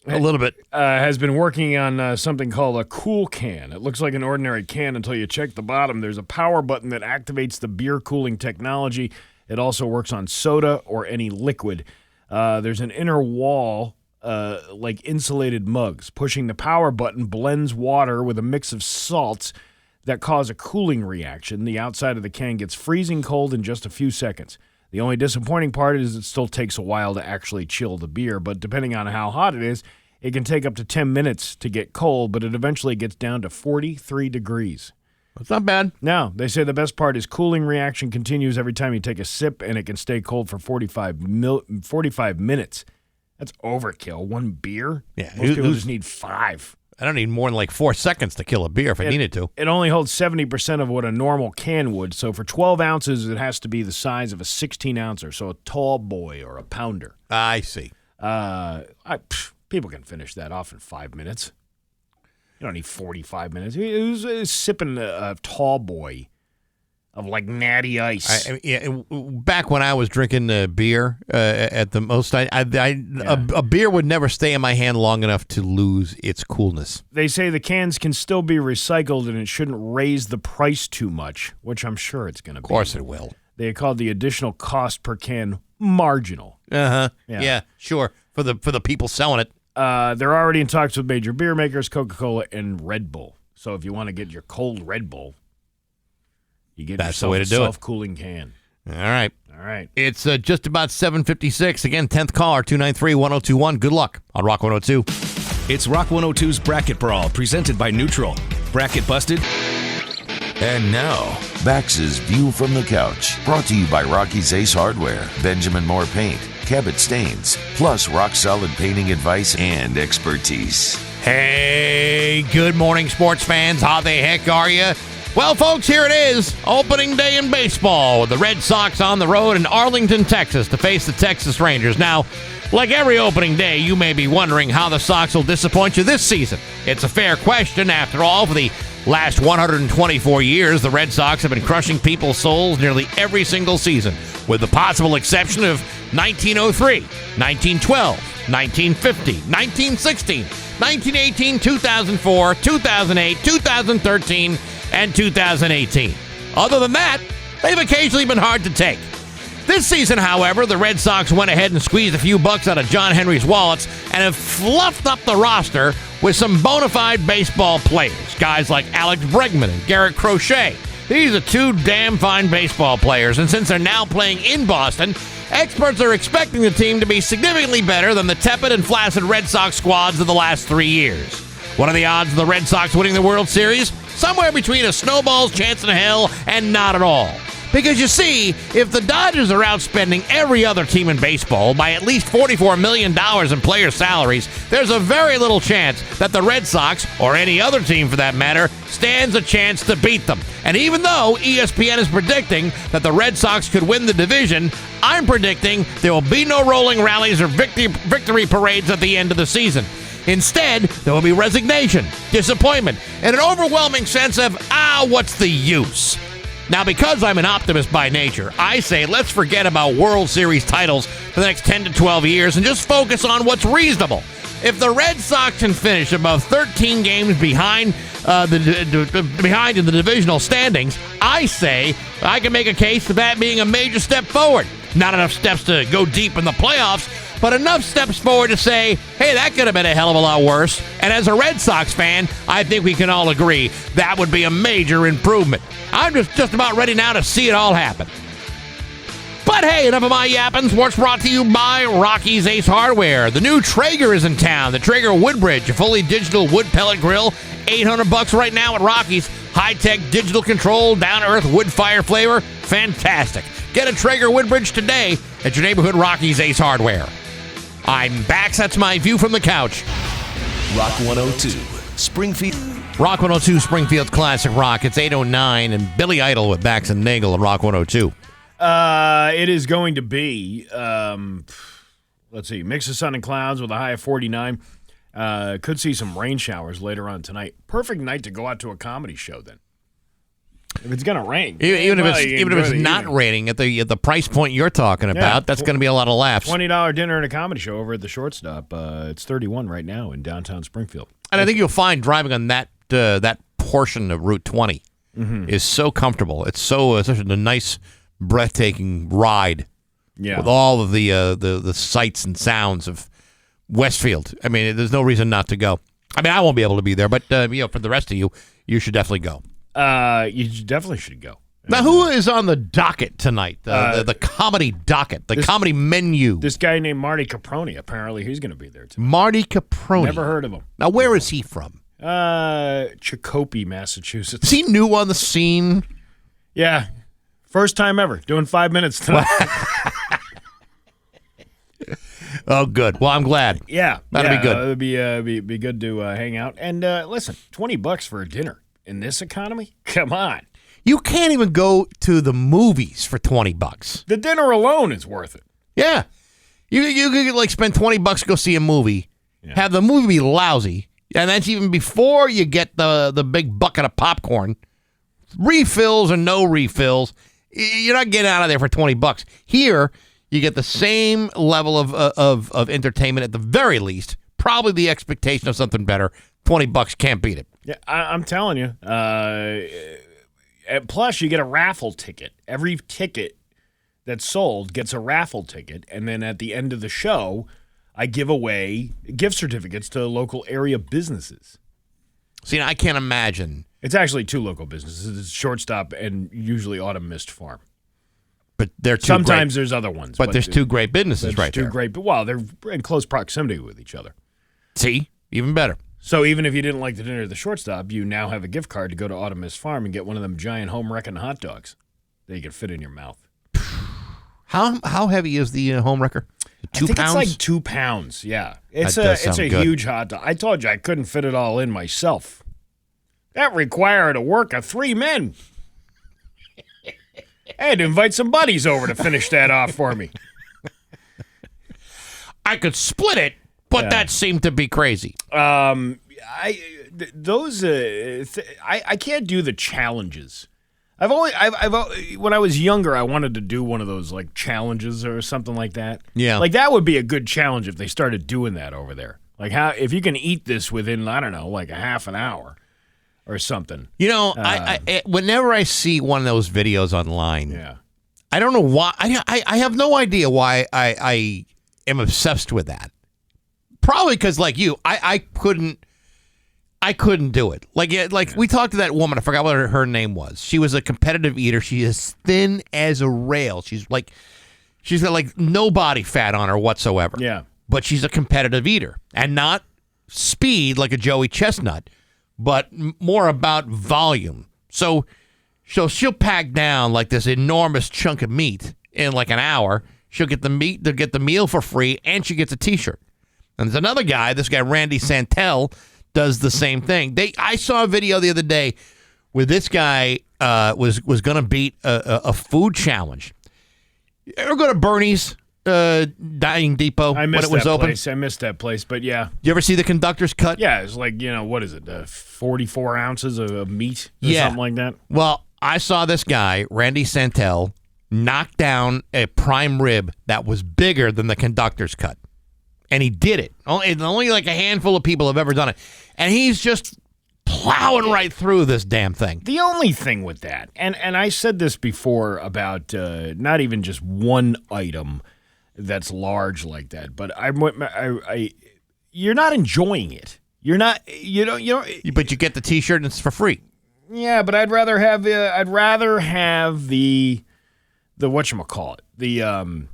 A little bit. Has been working on something called a cool can. It looks like an ordinary can until you check the bottom. There's a power button that activates the beer cooling technology. It also works on soda or any liquid. There's an inner wall, like insulated mugs. Pushing the power button blends water with a mix of salts that cause a cooling reaction. The outside of the can gets freezing cold in just a few seconds. The only disappointing part is it still takes a while to actually chill the beer, but depending on how hot it is, it can take up to 10 minutes to get cold, but it eventually gets down to 43 degrees. That's not bad. No, they say the best part is cooling reaction continues every time you take a sip, and it can stay cold for 45 minutes. That's overkill. One beer? Yeah. Most people just need 5. I don't need more than like 4 seconds to kill a beer if I needed to. It only holds 70% of what a normal can would, so for 12 ounces, it has to be the size of a 16-ouncer, so a tall boy or a pounder. I see. People can finish that off in 5 minutes. You don't need 45 minutes. Who's sipping a tall boy of like natty ice? Back when I was drinking beer at the most, a beer would never stay in my hand long enough to lose its coolness. They say the cans can still be recycled and it shouldn't raise the price too much, which I'm sure it's going to be. Of course it will. They called the additional cost per can marginal. Uh-huh. Yeah, sure. For the people selling it. They're already in talks with major beer makers, Coca-Cola and Red Bull. So if you want to get your cold Red Bull, you get That's yourself the way to a do self-cooling can. All right. It's just about 7:56. Again, 10th caller, 293-1021. Good luck on Rock 102. It's Rock 102's Bracket Brawl, presented by Neutral. Bracket busted? And now, Bax's View from the Couch, brought to you by Rocky's Ace Hardware, Benjamin Moore Paint, Cabot Stains, plus rock-solid painting advice and expertise. Hey, good morning, sports fans. How the heck are you? Well, folks, here it is. Opening day in baseball with the Red Sox on the road in Arlington, Texas to face the Texas Rangers. Now, like every opening day, you may be wondering how the Sox will disappoint you this season. It's a fair question. After all, for the last 124 years, the Red Sox have been crushing people's souls nearly every single season, with the possible exception of 1903, 1912, 1950, 1916, 1918, 2004, 2008, 2013, and 2018. Other than that, they've occasionally been hard to take. This season, however, the Red Sox went ahead and squeezed a few bucks out of John Henry's wallets and have fluffed up the roster with some bona fide baseball players. Guys like Alex Bregman and Garrett Crochet. These are two damn fine baseball players, and since they're now playing in Boston, experts are expecting the team to be significantly better than the tepid and flaccid Red Sox squads of the last 3 years. What are the odds of the Red Sox winning the World Series? Somewhere between a snowball's chance in hell and not at all. Because you see, if the Dodgers are outspending every other team in baseball by at least $44 million in player salaries, there's a very little chance that the Red Sox, or any other team for that matter, stands a chance to beat them. And even though ESPN is predicting that the Red Sox could win the division, I'm predicting there will be no rolling rallies or victory parades at the end of the season. Instead, there will be resignation, disappointment, and an overwhelming sense of, what's the use? Now, because I'm an optimist by nature, I say let's forget about World Series titles for the next 10 to 12 years and just focus on what's reasonable. If the Red Sox can finish above 13 games behind in the divisional standings, I say I can make a case for that being a major step forward. Not enough steps to go deep in the playoffs, but enough steps forward to say, hey, that could have been a hell of a lot worse. And as a Red Sox fan, I think we can all agree that would be a major improvement. I'm just about ready now to see it all happen. But hey, enough of my yapping. Sports brought to you by Rocky's Ace Hardware. The new Traeger is in town. The Traeger Woodbridge, a fully digital wood pellet grill, $800 right now at Rocky's. High-tech digital control, down-to-earth wood fire flavor, fantastic. Get a Traeger Woodbridge today at your neighborhood Rocky's Ace Hardware. I'm Bax. That's my view from the couch. Rock 102, Springfield. Rock 102, Springfield's classic rock. It's 8:09, and Billy Idol with Bax and Nagle on Rock 102. It is going to be, let's see, mix of sun and clouds with a high of 49. Could see some rain showers later on tonight. Perfect night to go out to a comedy show then. If it's going to rain. Even if it's not raining at the price point you're talking about, that's going to be a lot of laughs. $20 dinner and a comedy show over at the Shortstop. It's 31 right now in downtown Springfield. And I think you'll find driving on that portion of Route 20 is so comfortable. It's such a nice, breathtaking ride with all of the sights and sounds of Westfield. I mean, there's no reason not to go. I mean, I won't be able to be there, but for the rest of you, you should definitely go. You definitely should go. Now, who is on the docket tonight? The comedy docket, comedy menu. This guy named Marty Caproni. Apparently, he's going to be there too. Marty Caproni. Never heard of him. Now, where is he from? Chicopee, Massachusetts. Is he new on the scene? Yeah. First time ever. Doing 5 minutes tonight. Oh, good. Well, I'm glad. Yeah. That'll be good. It'd be good to hang out. And listen, $20 for a dinner in this economy? Come on. You can't even go to the movies for $20. The dinner alone is worth it. Yeah. You could spend $20 to go see a movie, have the movie be lousy, and that's even before you get the big bucket of popcorn. Refills or no refills, you're not getting out of there for $20. Here, you get the same level of entertainment at the very least, probably the expectation of something better. $20 can't beat it. Yeah, I'm telling you. Plus, you get a raffle ticket. Every ticket that's sold gets a raffle ticket, and then at the end of the show, I give away gift certificates to local area businesses. See, I can't imagine. It's actually two local businesses. It's Shortstop and usually Autumn Mist Farm. But they're two Sometimes there's other ones. But there's two great businesses right there. Well, they're in close proximity with each other. See? Even better. So even if you didn't like the dinner at the Shortstop, you now have a gift card to go to Autumn Mist Farm and get one of them giant home wrecking hot dogs that you can fit in your mouth. How heavy is the home wrecker? 2 pounds? It's like 2 pounds, yeah. It's a good. huge hot dog. I told you I couldn't fit it all in myself. That required a work of 3 men. I had to invite some buddies over to finish that off for me. I could split it, but that seemed to be crazy. I can't do the challenges. When I was younger, I wanted to do one of those like challenges or something like that. Yeah. Like that would be a good challenge if they started doing that over there. Like if you can eat this within, I don't know, like a half an hour or something. You know, whenever I see one of those videos online, I don't know why. I have no idea why I am obsessed with that. Probably because, like you, I couldn't do it. Like we talked to that woman. I forgot what her name was. She was a competitive eater. She is thin as a rail. She's got like no body fat on her whatsoever. Yeah. But she's a competitive eater, and not speed like a Joey Chestnut, but more about volume. So she'll pack down like this enormous chunk of meat in like an hour. She'll get the meat, they'll get the meal for free, and she gets a T-shirt. And there's another guy, this guy Randy Santel, does the same thing. I saw a video the other day where this guy was going to beat a food challenge. You ever go to Bernie's Dining Depot when it was open? I missed that place, but yeah. You ever see the conductor's cut? Yeah, it's like, what is it, 44 ounces of meat or something like that? Well, I saw this guy, Randy Santel, knock down a prime rib that was bigger than the conductor's cut. And he did it. Only like a handful of people have ever done it. And he's just plowing right through this damn thing. The only thing with that, and I said this before about not even just one item that's large like that, but you're not enjoying it. You're not, you know. But you get the T-shirt and it's for free. Yeah, but I'd rather have the whatchamacallit,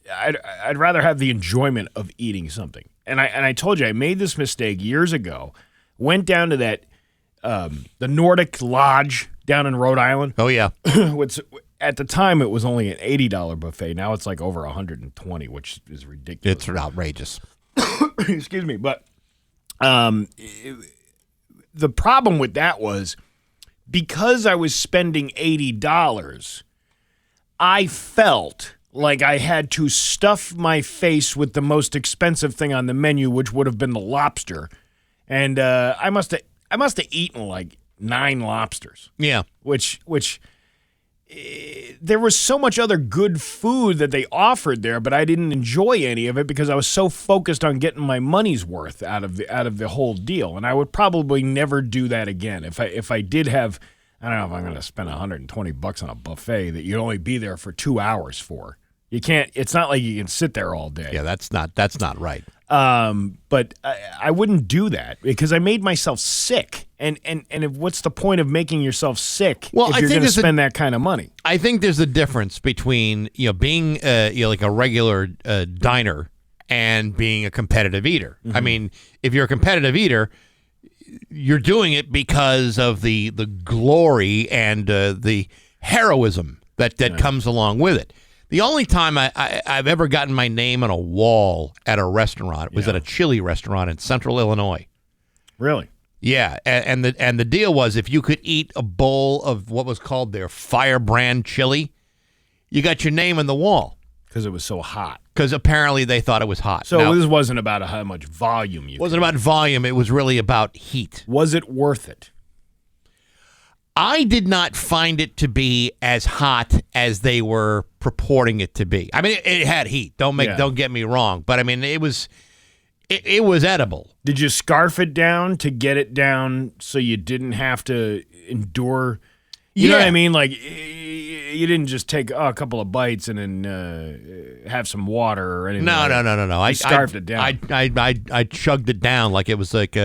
I'd rather have the enjoyment of eating something. And I told you I made this mistake years ago. Went down to that the Nordic Lodge down in Rhode Island. Oh yeah. Which at the time it was only an $80 buffet. Now it's like over $120, which is ridiculous. It's outrageous. Excuse me, but the problem with that was because I was spending $80, I felt like I had to stuff my face with the most expensive thing on the menu, which would have been the lobster. And I must have eaten like 9 lobsters. Yeah. Which there was so much other good food that they offered there, but I didn't enjoy any of it because I was so focused on getting my money's worth out of the whole deal. And I would probably never do that again. If I did have, I don't know if I'm going to spend $120 on a buffet that you'd only be there for 2 hours for. You can't. It's not like you can sit there all day. Yeah, that's not right. But I wouldn't do that because I made myself sick. And what's the point of making yourself sick if you're going to spend that kind of money? I think there's a difference between being like a regular diner and being a competitive eater. Mm-hmm. I mean, if you're a competitive eater, you're doing it because of the glory and the heroism that comes along with it. The only time I've ever gotten my name on a wall at a restaurant was at a chili restaurant in Central Illinois. Really? Yeah, and the deal was if you could eat a bowl of what was called their firebrand chili, you got your name on the wall. Because it was so hot. Because apparently they thought it was hot. So this wasn't about how much volume you wasn't about volume. It was really about heat. Was it worth it? I did not find it to be as hot as they were purporting it to be. I mean, it had heat. Don't get me wrong, but I mean, it was edible. Did you scarf it down to get it down so you didn't have to endure? You know what I mean? Like you didn't just take a couple of bites and then have some water or anything. No. I scarfed it down. I chugged it down like it was like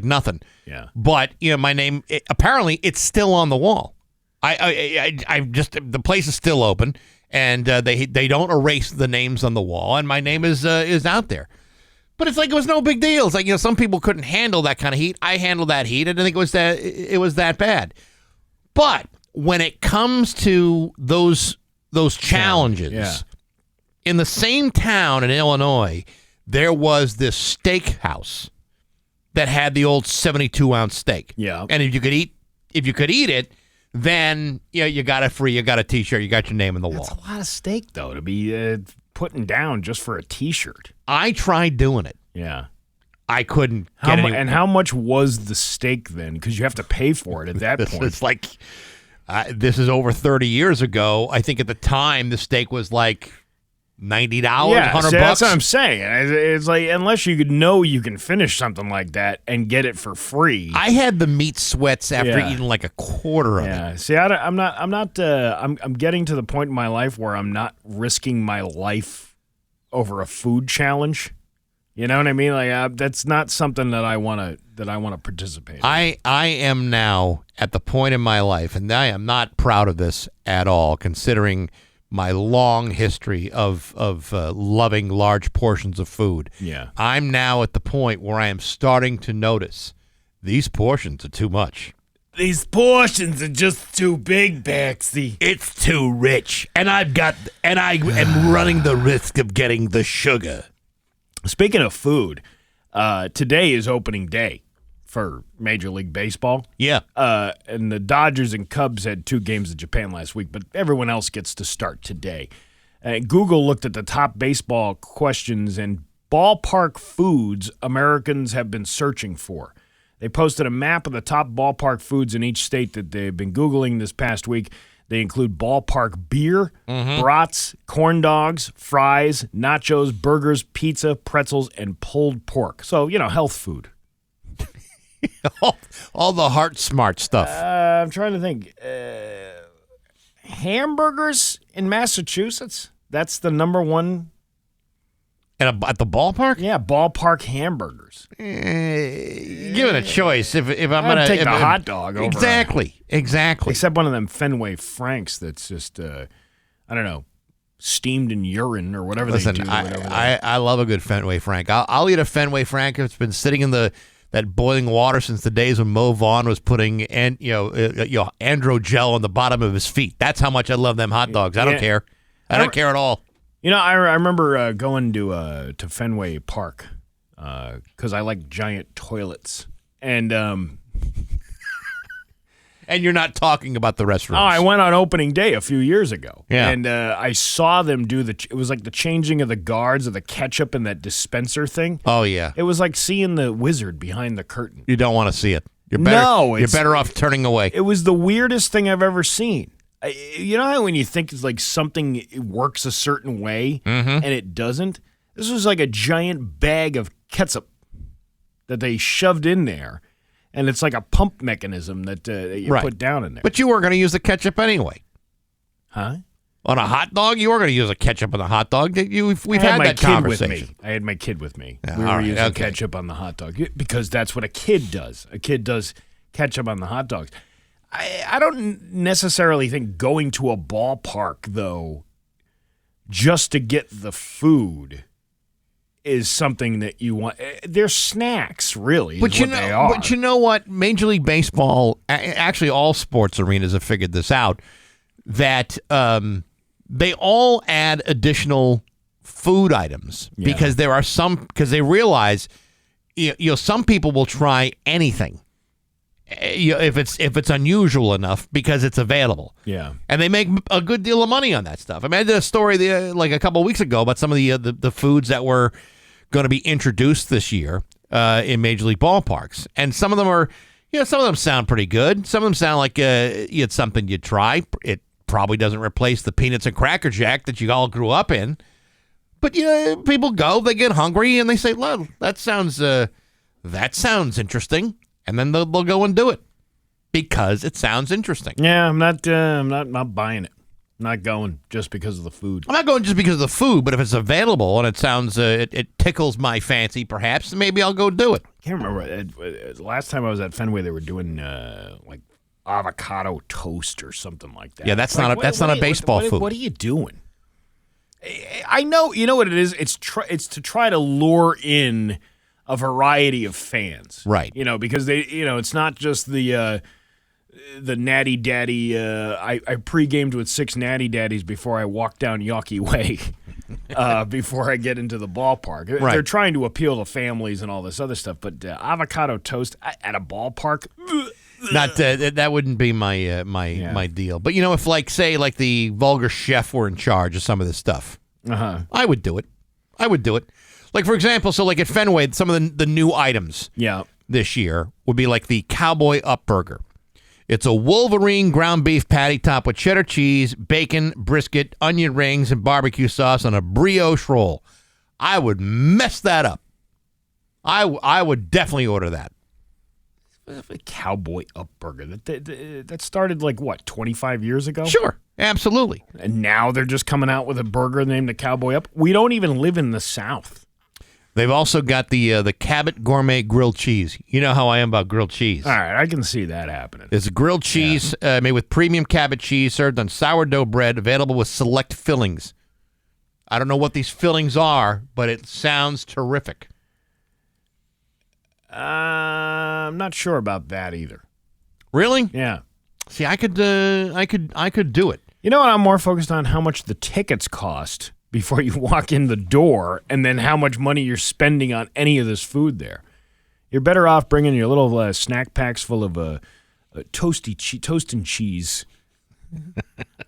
nothing. Yeah. But my name apparently it's still on the wall. I just the place is still open and they don't erase the names on the wall and my name is out there. But it's like it was no big deal. It's like some people couldn't handle that kind of heat. I handled that heat. I didn't think it was that bad. But when it comes to those challenges, in the same town in Illinois, there was this steakhouse that had the old 72-ounce steak. Yeah. And if you could eat it, then you got it free. You got a T-shirt. You got your name on the wall. That's a lot of steak, though, to be putting down just for a T-shirt. I tried doing it. Yeah. I couldn't get any. And how much was the steak then? Because you have to pay for it at that point. It's like, this is over 30 years ago. I think at the time the steak was like $90, $100. That's what I'm saying. It's like, unless you could know you can finish something like that and get it for free. I had the meat sweats after eating like a quarter of it. See, I'm getting to the point in my life where I'm not risking my life over a food challenge. You know what I mean? Like that's not something that I want to participate in. I am now at the point in my life, and I am not proud of this at all, considering my long history of loving large portions of food. Yeah. I'm now at the point where I am starting to notice these portions are too much. These portions are just too big, Baxy. It's too rich, and I am running the risk of getting the sugar. Speaking of food, today is opening day for Major League Baseball. Yeah. And the Dodgers and Cubs had 2 games in Japan last week, but everyone else gets to start today. Google looked at the top baseball questions and ballpark foods Americans have been searching for. They posted a map of the top ballpark foods in each state that they've been Googling this past week. They include ballpark beer, brats, corn dogs, fries, nachos, burgers, pizza, pretzels, and pulled pork. So, health food. all the heart smart stuff. I'm trying to think. Hamburgers in Massachusetts? That's the number one. At the ballpark? Yeah, ballpark hamburgers. Given a choice, if I'm going to take the hot dog over. Exactly. Except one of them Fenway Franks that's just, I don't know, steamed in urine or whatever they do. I love a good Fenway Frank. I'll eat a Fenway Frank if it's been sitting in that boiling water since the days when Mo Vaughn was putting androgel on the bottom of his feet. That's how much I love them hot dogs. I don't care. I don't care at all. I remember going to Fenway Park because I like giant toilets. And and you're not talking about the restrooms. Oh, I went on opening day a few years ago. Yeah. And I saw them do it was like the changing of the guards of the ketchup in that dispenser thing. Oh, yeah. It was like seeing the wizard behind the curtain. You don't want to see it. You're better off turning away. It was the weirdest thing I've ever seen. You know how when you think it's like something works a certain way and it doesn't? This was like a giant bag of ketchup that they shoved in there, and it's like a pump mechanism that you put down in there. But you were going to use the ketchup anyway. Huh? On a hot dog? You were going to use a ketchup on the hot dog. We've had that conversation. I had my kid with me. Yeah, we were using okay. ketchup on the hot dog because that's what a kid does. A kid does ketchup on the hot dogs. I don't necessarily think going to a ballpark, though, just to get the food is something that you want. They're snacks, really, is what they are. But you know what? Major League Baseball, actually all sports arenas have figured this out, that they all add additional food items because there are because they realize some people will try anything. If it's unusual enough because it's available. Yeah. And they make a good deal of money on that stuff. I mean, I did a story like a couple of weeks ago about some of the foods that were going to be introduced this year in Major League ballparks. And some of them are, some of them sound pretty good. Some of them sound like it's something you'd try. It probably doesn't replace the peanuts and Cracker Jack that you all grew up in. But people go, they get hungry, and they say, "Well, that sounds interesting." And then they'll go and do it because it sounds interesting. Yeah, I'm not buying it. I'm not going just because of the food. I'm not going just because of the food, but if it's available and it sounds, it tickles my fancy, perhaps, maybe I'll go do it. I can't remember. Last time I was at Fenway, they were doing like avocado toast or something like that. Yeah, that's not a baseball food. What are you doing? I know. You know what it is. It's to try to lure in a variety of fans, right? Because they, it's not just the Natty Daddy. I pre-gamed with 6 Natty Daddies before I walked down Yawkey Way. before I get into the ballpark. Right. They're trying to appeal to families and all this other stuff, but avocado toast at a ballpark. Not that wouldn't be my my deal. But if say the vulgar chef were in charge of some of this stuff, I would do it. Like for example, so at Fenway, some of the new items this year would be like the Cowboy Up Burger. It's a Wolverine ground beef patty topped with cheddar cheese, bacon, brisket, onion rings, and barbecue sauce on a brioche roll. I would mess that up. I would definitely order that. Cowboy Up Burger. That started 25 years ago? Sure, absolutely. And now they're just coming out with a burger named the Cowboy Up. We don't even live in the South. They've also got the Cabot Gourmet Grilled Cheese. You know how I am about grilled cheese. All right, I can see that happening. It's grilled cheese made with premium Cabot cheese, served on sourdough bread, available with select fillings. I don't know what these fillings are, but it sounds terrific. I'm not sure about that either. Really? Yeah. See, I could do it. You know what? I'm more focused on how much the tickets cost before you walk in the door, and then how much money you're spending on any of this food there. You're better off bringing your little snack packs full of toast and cheese,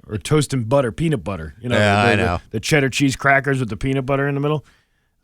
or toast and butter, peanut butter. I know. The cheddar cheese crackers with the peanut butter in the middle.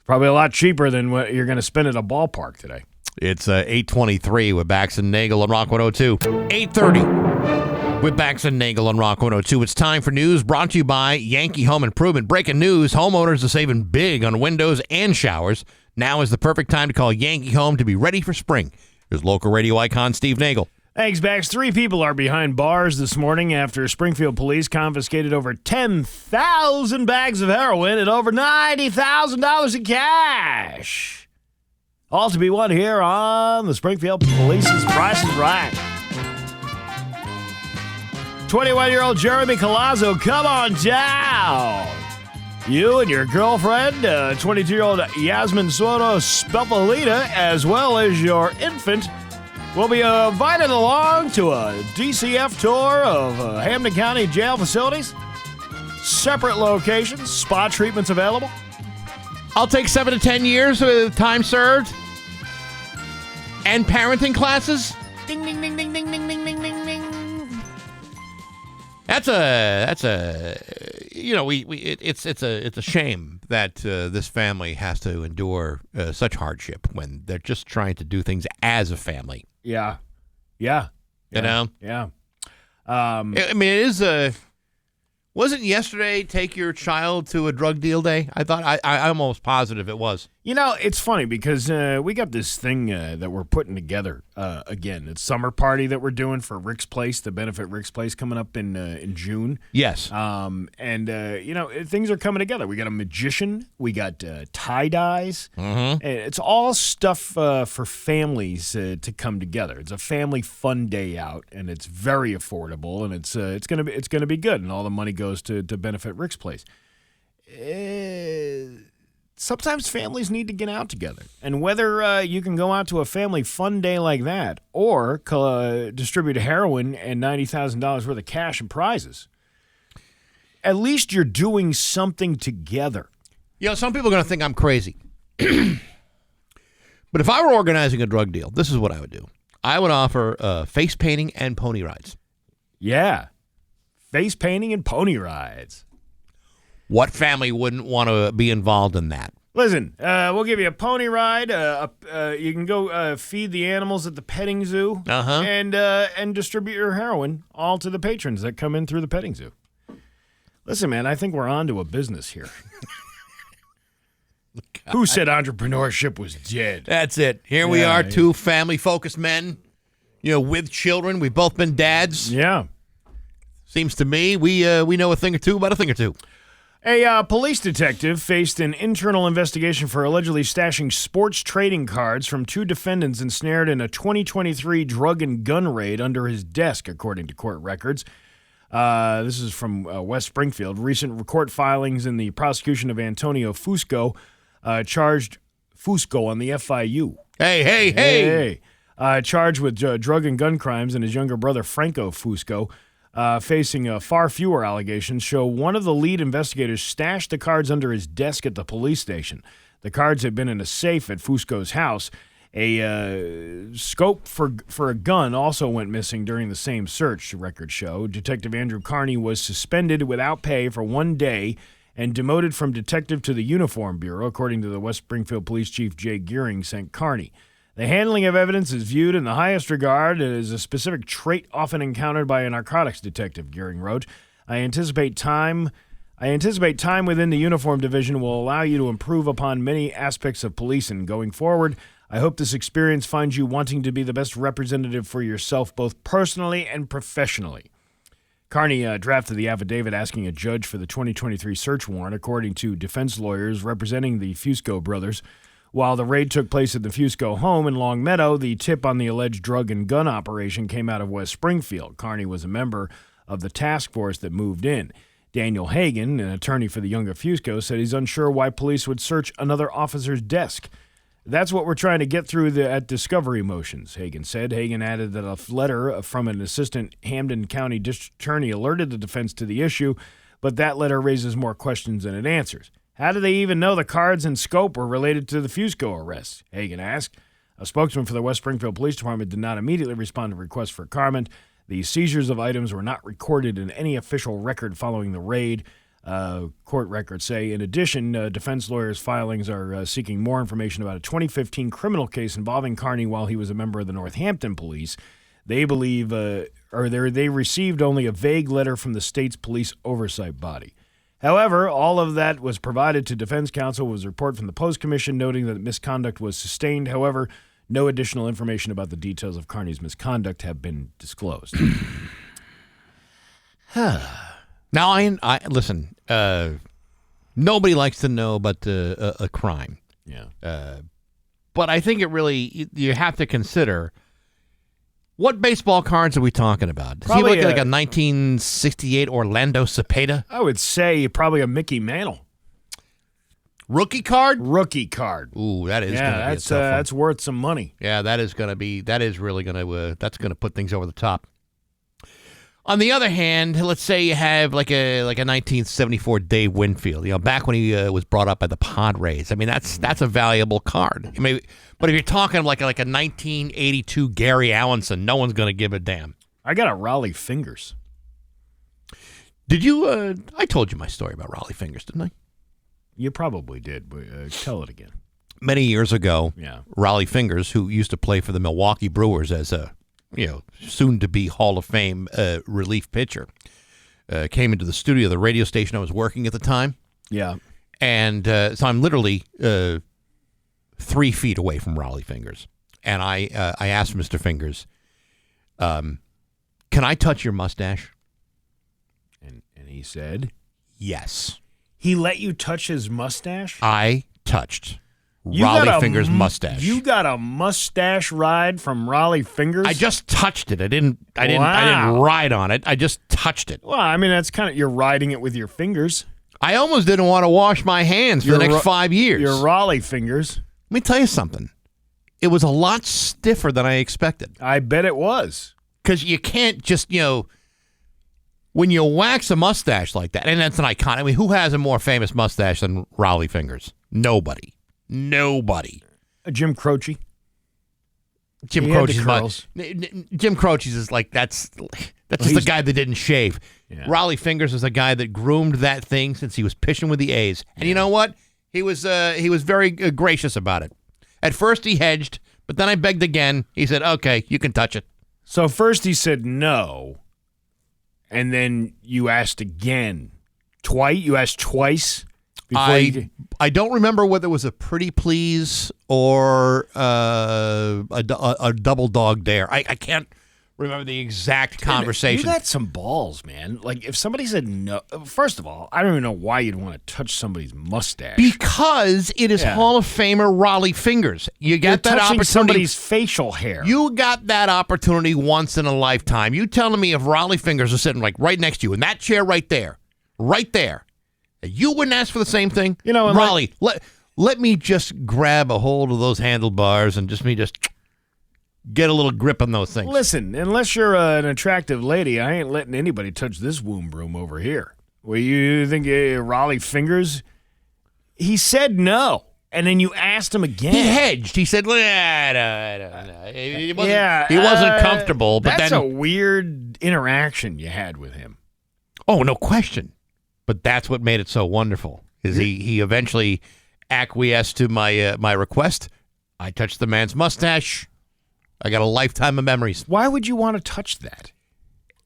Probably a lot cheaper than what you're going to spend at a ballpark today. It's 8:23 with Bax and Nagle on Rock 102. 8:30 with Bax and Nagle on Rock 102. It's time for news brought to you by Yankee Home Improvement. Breaking news, homeowners are saving big on windows and showers. Now is the perfect time to call Yankee Home to be ready for spring. Here's local radio icon Steve Nagle. Thanks, Bax. 3 people are behind bars this morning after Springfield police confiscated over 10,000 bags of heroin and over $90,000 in cash. All to be won here on the Springfield Police's Price is Right. 21-year-old Jeremy Colazzo, come on down. You and your girlfriend, 22-year-old Yasmin Soto Spelpolita, as well as your infant, will be invited along to a DCF tour of Hampden County jail facilities. Separate locations, spa treatments available. I'll take 7 to 10 years of time served and parenting classes. Ding, ding, ding, ding, ding, ding, ding, ding, ding, ding. It's a shame that this family has to endure such hardship when they're just trying to do things as a family. Yeah. You know? Yeah. I mean, it is wasn't yesterday take your child to a drug deal day? I thought I'm almost positive it was. You know, it's funny because we got this thing that we're putting together again. It's summer party that we're doing for Rick's Place, the benefit Rick's Place, coming up in June. Yes. Things are coming together. We got a magician. We got tie-dyes. Mm-hmm. It's all stuff for families to come together. It's a family fun day out, and it's very affordable, and it's gonna be good, and all the money goes to benefit Rick's Place. Sometimes families need to get out together. And whether you can go out to a family fun day like that or distribute heroin and $90,000 worth of cash and prizes, at least you're doing something together. Some people are going to think I'm crazy. But if I were organizing a drug deal, this is what I would do. I would offer face painting and pony rides. Yeah. Face painting and pony rides. What family wouldn't want to be involved in that? Listen, we'll give you a pony ride. You can go feed the animals at the petting zoo, and distribute your heroin all to the patrons that come in through the petting zoo. Listen, man, I think we're on to a business here. Who said entrepreneurship was dead? That's it. Here we are, two family-focused men, with children. We've both been dads. Yeah. Seems to me we know a thing or two about a thing or two. A police detective faced an internal investigation for allegedly stashing sports trading cards from 2 defendants ensnared in a 2023 drug and gun raid under his desk, according to court records. This is from West Springfield. Recent court filings in the prosecution of Antonio Fusco charged Fusco on the FIU. Hey. Charged with drug and gun crimes, and his younger brother, Franco Fusco, facing far fewer allegations, show one of the lead investigators stashed the cards under his desk at the police station. The cards had been in a safe at Fusco's house. A scope for a gun also went missing during the same search, the records show. Detective Andrew Carney was suspended without pay for 1 day and demoted from detective to the Uniform Bureau, according to the West Springfield Police Chief Jay Gearing sent Carney. The handling of evidence is viewed in the highest regard as a specific trait often encountered by a narcotics detective, Gearing wrote. I anticipate time within the Uniform Division will allow you to improve upon many aspects of policing going forward. I hope this experience finds you wanting to be the best representative for yourself, both personally and professionally. Carney drafted the affidavit asking a judge for the 2023 search warrant, according to defense lawyers representing the Fusco brothers. While the raid took place at the Fusco home in Long Meadow, the tip on the alleged drug and gun operation came out of West Springfield. Carney was a member of the task force that moved in. Daniel Hagan, an attorney for the younger Fusco, said he's unsure why police would search another officer's desk. That's what we're trying to get through at discovery motions, Hagan said. Hagan added that a letter from an assistant Hampden County district attorney alerted the defense to the issue, but that letter raises more questions than it answers. How do they even know the cards and scope were related to the Fusco arrest? Hagan asked. A spokesman for the West Springfield Police Department did not immediately respond to requests for comment. The seizures of items were not recorded in any official record following the raid. Court records say. In addition, defense lawyers' filings are seeking more information about a 2015 criminal case involving Carney while he was a member of the Northampton Police. They believe, they received only a vague letter from the state's police oversight body. However, all of that was provided to defense counsel was a report from the Post Commission noting that misconduct was sustained. However, no additional information about the details of Carney's misconduct have been disclosed. Now, I listen. Nobody likes to know about a crime. Yeah. But I think it really you have to consider what baseball cards are we talking about? Does Probably he look like a 1968 Orlando Cepeda? I would say probably a Mickey Mantle. Rookie card? Rookie card. Ooh, that is going to be a tough one. That's worth some money. Yeah, that is really going to that's going to put things over the top. On the other hand, let's say you have like a 1974 Dave Winfield, back when he was brought up by the Padres. I mean, that's a valuable card. I mean, but if you're talking like a 1982 Gary Allenson, no one's going to give a damn. I got a Raleigh Fingers. Did you? I told you my story about Raleigh Fingers, didn't I? You probably did, but tell it again. Many years ago, yeah. Raleigh Fingers, who used to play for the Milwaukee Brewers as a soon-to-be Hall of Fame relief pitcher, came into the studio of the radio station I was working at the time. Yeah. And so I'm literally 3 feet away from Raleigh Fingers. And I asked Mr. Fingers, can I touch your mustache? And he said? Yes. He let you touch his mustache? I touched Raleigh Fingers' mustache. You got a mustache ride from Raleigh Fingers? I just touched it. I didn't ride on it. I just touched it. Well, I mean, that's kind of, you're riding it with your fingers. I almost didn't want to wash my hands for the next 5 years. Your Raleigh Fingers. Let me tell you something. It was a lot stiffer than I expected. I bet it was. Because you can't just, when you wax a mustache like that, and that's an icon. I mean, who has a more famous mustache than Raleigh Fingers? Nobody. Jim Croce. Jim Croce's Jim Croce's is like that's just the guy that didn't shave. Yeah. Raleigh Fingers is a guy that groomed that thing since he was pitching with the A's. And you know what? He was very gracious about it. At first he hedged, but then I begged again. He said, "Okay, you can touch it." So first he said no, and then you asked again. Twice? You asked twice? I don't remember whether it was a pretty please or a double dog dare. I can't remember the exact conversation. You got some balls, man. Like, if somebody said no, first of all, I don't even know why you'd want to touch somebody's mustache. Because it is Hall of Famer Raleigh Fingers. You got that opportunity. Somebody's facial hair. You got that opportunity once in a lifetime. You telling me if Raleigh Fingers was sitting like right next to you in that chair right there, you wouldn't ask for the same thing? Raleigh, let me just grab a hold of those handlebars and just get a little grip on those things. Listen, unless you're an attractive lady, I ain't letting anybody touch this womb broom over here. Well, you think Raleigh fingers? He said no, and then you asked him again. He hedged. He said, I don't know. He wasn't comfortable. But that's a weird interaction you had with him. Oh, no question. But that's what made it so wonderful, is he eventually acquiesced to my request. I touched the man's mustache. I got a lifetime of memories. Why would you want to touch that?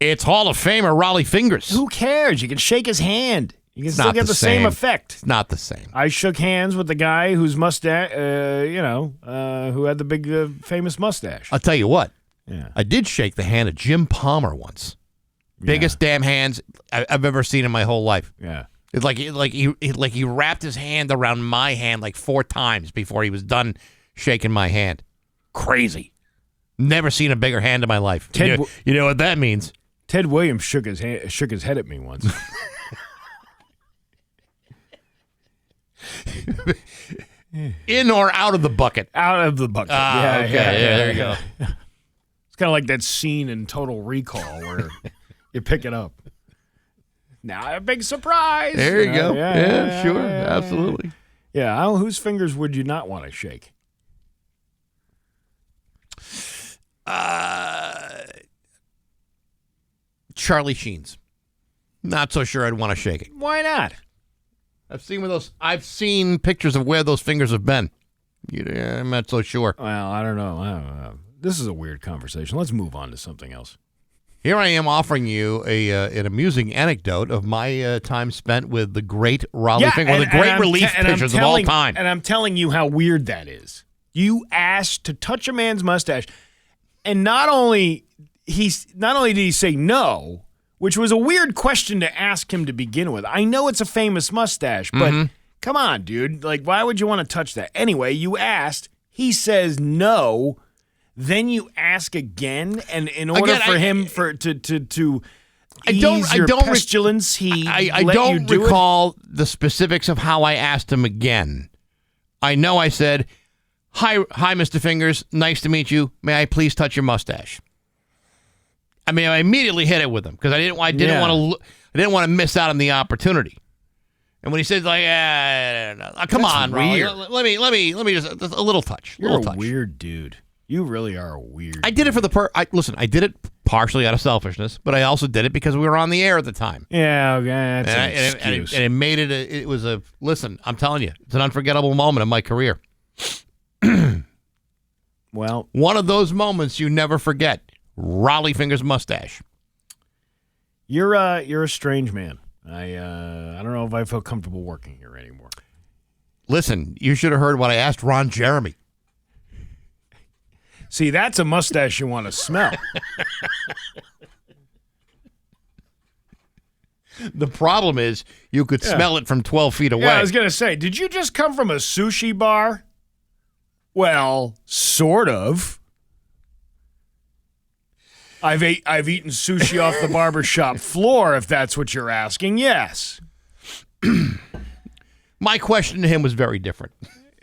It's Hall of Famer Raleigh Fingers. Who cares? You can shake his hand. You can still get the same effect. It's not the same. I shook hands with the guy whose mustache, who had the big famous mustache. I'll tell you what. Yeah. I did shake the hand of Jim Palmer once. Biggest damn hands I've ever seen in my whole life. Yeah. It's like he wrapped his hand around my hand like 4 times before he was done shaking my hand. Crazy. Never seen a bigger hand in my life. You know what that means? Ted Williams shook his head at me once. In or out of the bucket? Out of the bucket. Okay. Yeah, there you go. It's kind of like that scene in Total Recall where you pick it up. Now a big surprise. There you go. Yeah, sure. Absolutely. Yeah. Whose fingers would you not want to shake? Charlie Sheen's. Not so sure I'd want to shake it. Why not? I've seen pictures of where those fingers have been. I'm not so sure. Well, I don't know. This is a weird conversation. Let's move on to something else. Here I am offering you an amusing anecdote of my time spent with the great Raleigh Fingers, one of the great relief pitchers of all time. And I'm telling you how weird that is. You asked to touch a man's mustache, and not only did he say no, which was a weird question to ask him to begin with. I know it's a famous mustache, but come on, dude. Like, why would you want to touch that? Anyway, you asked. He says no. Then you ask again, and in order for him to ease your pestilence, I don't recall the specifics of how I asked him again. I know I said, Hi, Mr. Fingers. Nice to meet you. May I please touch your mustache? I mean, I immediately hit it with him because I didn't want to miss out on the opportunity. And when he says like, come on, Raleigh, let me just a little touch. You're a weird dude. You really are a weird. I did it for the listen. I did it partially out of selfishness, but I also did it because we were on the air at the time. Yeah, okay, that's an excuse. And it made it. It was a listen. I'm telling you, it's an unforgettable moment in my career. Well, one of those moments you never forget. Raleigh Fingers mustache. You're a strange man. I don't know if I feel comfortable working here anymore. Listen, you should have heard what I asked Ron Jeremy. See, that's a mustache you want to smell. The problem is you could smell it from 12 feet away. Yeah, I was going to say, did you just come from a sushi bar? Well, sort of. I've eaten sushi off the barbershop floor, if that's what you're asking. Yes. My question to him was very different.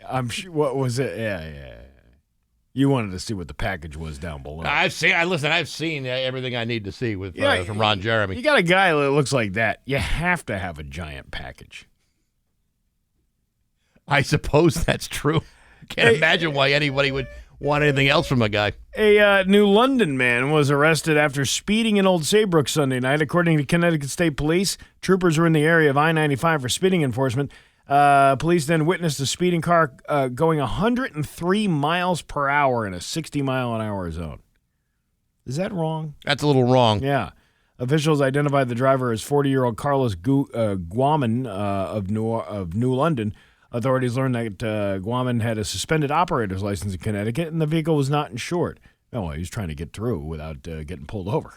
I'm sure. What was it? Yeah. You wanted to see what the package was down below. I've seen everything I need to see with from Ron Jeremy. You got a guy that looks like that. You have to have a giant package. I suppose that's true. Can't imagine why anybody would want anything else from a guy. A New London man was arrested after speeding in Old Saybrook Sunday night. According to Connecticut State Police, troopers were in the area of I-95 for speeding enforcement. Police then witnessed a speeding car going 103 miles per hour in a 60-mile-an-hour zone. Is that wrong? That's a little wrong. Yeah. Officials identified the driver as 40-year-old Carlos Guaman of New London. Authorities learned that Guaman had a suspended operator's license in Connecticut, and the vehicle was not insured. No, he was trying to get through without getting pulled over.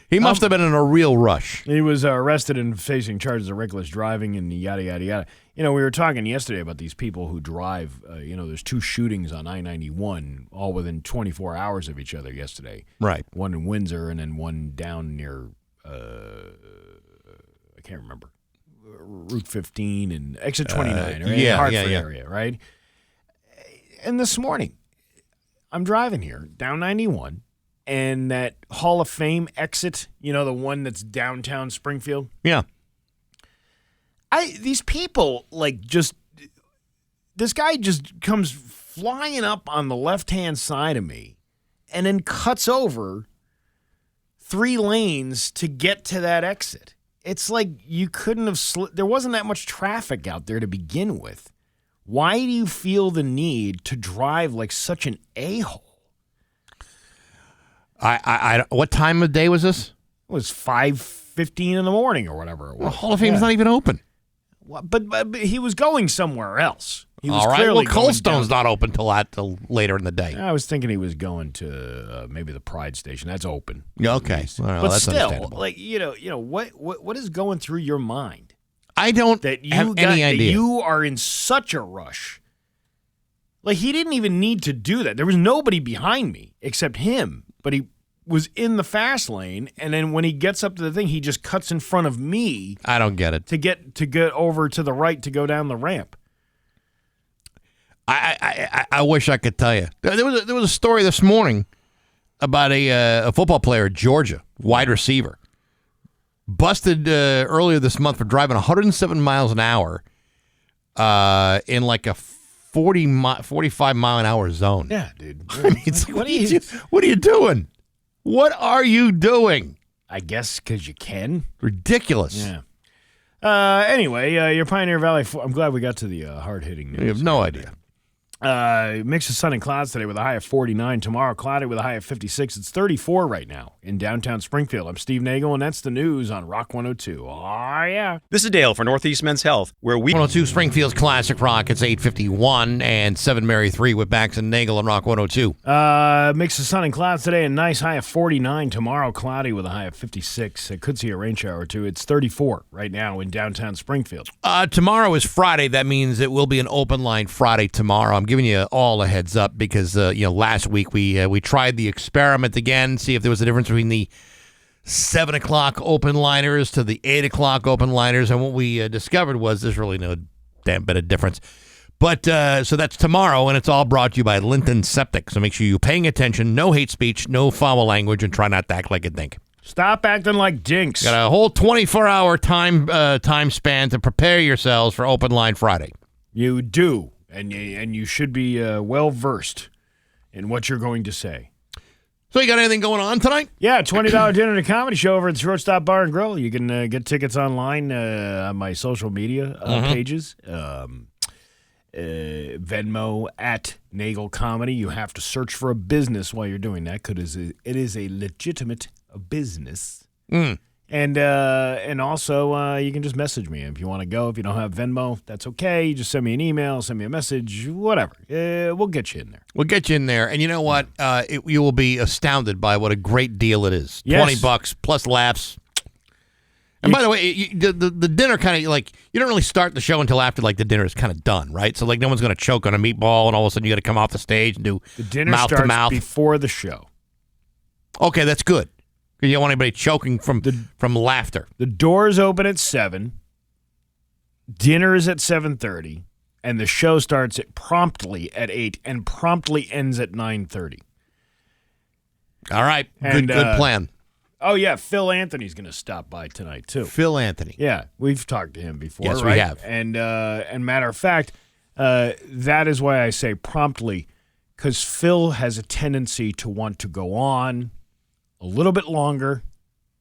He must have been in a real rush. He was arrested and facing charges of reckless driving and yada, yada, yada. You know, we were talking yesterday about these people who drive. There's 2 shootings on I-91 all within 24 hours of each other yesterday. Right. One in Windsor and then one down near, I can't remember, Route 15 and exit 29 or Hartford area, right? And this morning, I'm driving here down 91, and that Hall of Fame exit, the one that's downtown Springfield. Yeah. These people, this guy just comes flying up on the left-hand side of me and then cuts over 3 lanes to get to that exit. It's like you couldn't have there wasn't that much traffic out there to begin with. Why do you feel the need to drive like such an a-hole? What time of day was this? It was 5:15 in the morning or whatever it was. The Hall of Fame's not even open. But he was going somewhere else. He was All right. clearly Well, Coldstone's not open till later in the day. I was thinking he was going to maybe the Pride Station. That's open. Okay. Well, but that's still, understandable. what is going through your mind? I don't have any idea. That you are in such a rush. Like, he didn't even need to do that. There was nobody behind me except him, but he was in the fast lane, and then when he gets up to the thing, he just cuts in front of me. I don't get it. To get over to the right to go down the ramp. I wish I could tell you. There was a story this morning about a football player at Georgia, wide receiver, busted earlier this month for driving 107 miles an hour in like a 45 mile an hour zone. Yeah, dude. I mean, what are you doing? What are you doing? I guess because you can. Ridiculous. Yeah. Anyway, your Pioneer Valley. I'm glad we got to the hard-hitting news. You have no idea. Mix of sun and clouds today with a high of 49. Tomorrow, cloudy with a high of 56. It's 34 right now in downtown Springfield. I'm Steve Nagle, and that's the news on Rock 102. Oh, yeah. This is Dale for Northeast Men's Health, where we... 102 Springfield's Classic Rock. It's 8:51 and 7 Mary 3 with Bax and Nagle on Rock 102. Mix of sun and clouds today, a nice high of 49. Tomorrow, cloudy with a high of 56. It could see a rain shower or two. It's 34 right now in downtown Springfield. Tomorrow is Friday. That means it will be an open line Friday tomorrow. I'm giving you all a heads up because last week we tried the experiment again, see if there was a difference between the 7 o'clock open liners to the 8 o'clock open liners, and what we discovered was there's really no damn bit of difference. But so that's tomorrow, and it's all brought to you by Linton Septic. So make sure you're paying attention. No hate speech, no foul language, and try not to act like a dink. Stop acting like dinks. Got a whole 24-hour time span to prepare yourselves for open line Friday. You do. And you should be well-versed in what you're going to say. So you got anything going on tonight? Yeah, $20 dinner and a comedy show over at the Shortstop Bar and Grill. You can get tickets online on my social media pages. Venmo at Nagle Comedy. You have to search for a business while you're doing that because it is a legitimate business. And also, you can just message me if you want to go. If you don't have Venmo, that's okay. You just send me an email, send me a message, whatever. We'll get you in there. We'll get you in there. And you know what? You will be astounded by what a great deal it is. Yes. $20 plus laughs. And by the way, the dinner kind of like, you don't really start the show until after like the dinner is kind of done, right? So like no one's going to choke on a meatball and all of a sudden you got to come off the stage and do the dinner mouth starts to mouth before the show. Okay, that's good. You don't want anybody choking from laughter. The doors open at 7. Dinner is at 7:30, and the show starts promptly at 8 and promptly ends at 9:30. All right, good plan. Oh yeah, Phil Anthony's going to stop by tonight too. Phil Anthony. Yeah, we've talked to him before. Yes, right? we have. And matter of fact, that is why I say promptly, because Phil has a tendency to want to go on a little bit longer,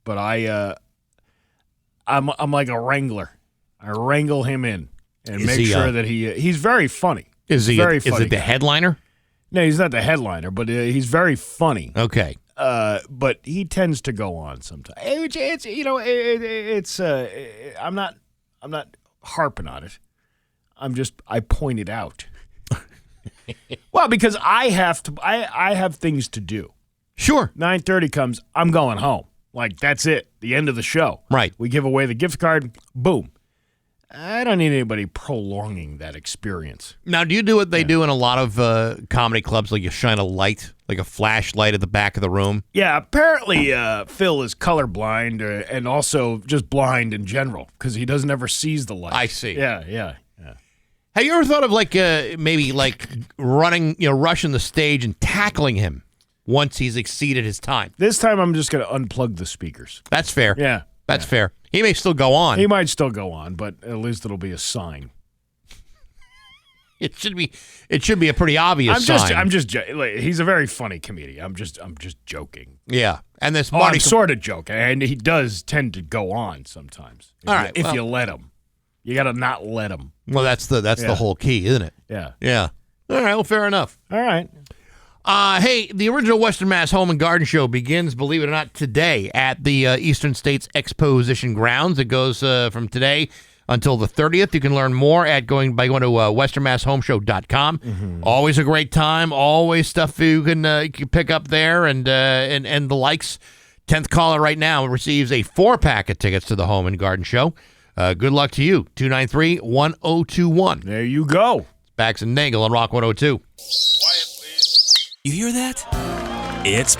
but I'm like a wrangler. I wrangle him in and make sure that he's very funny. Is he very funny? Is it the headliner? No, he's not the headliner, but he's very funny. Okay. But he tends to go on sometimes. I'm not harping on it. I point it out. Well, because I have things to do. Sure. 9:30 comes, I'm going home. Like, that's it. The end of the show. Right. We give away the gift card. Boom. I don't need anybody prolonging that experience. Now, do you do what they do in a lot of comedy clubs, like you shine a light, like a flashlight at the back of the room? Yeah, apparently Phil is colorblind and also just blind in general because he doesn't ever sees the light. I see. Yeah. Have you ever thought of maybe rushing the stage and tackling him once he's exceeded his time? This time I'm just going to unplug the speakers. That's fair. Yeah. That's fair. He may still go on. He might still go on, but at least it'll be a sign. It should be a pretty obvious sign. He's a very funny comedian. I'm just joking. Yeah. And this I'm sort of joking, and he does tend to go on sometimes. If you let him. You got to not let him. Well, that's the whole key, isn't it? Yeah. Yeah. All right, well, fair enough. All right. Hey, the original Western Mass Home and Garden Show begins, believe it or not, today at the Eastern States Exposition Grounds. It goes from today until the 30th. You can learn more by going to westernmasshomeshow.com. Mm-hmm. Always a great time. Always stuff you can pick up there and the likes. 10th caller right now receives a 4-pack of tickets to the Home and Garden Show. Good luck to you. 293-1021. There you go. Bax and Nagle on Rock 102. You hear that? It's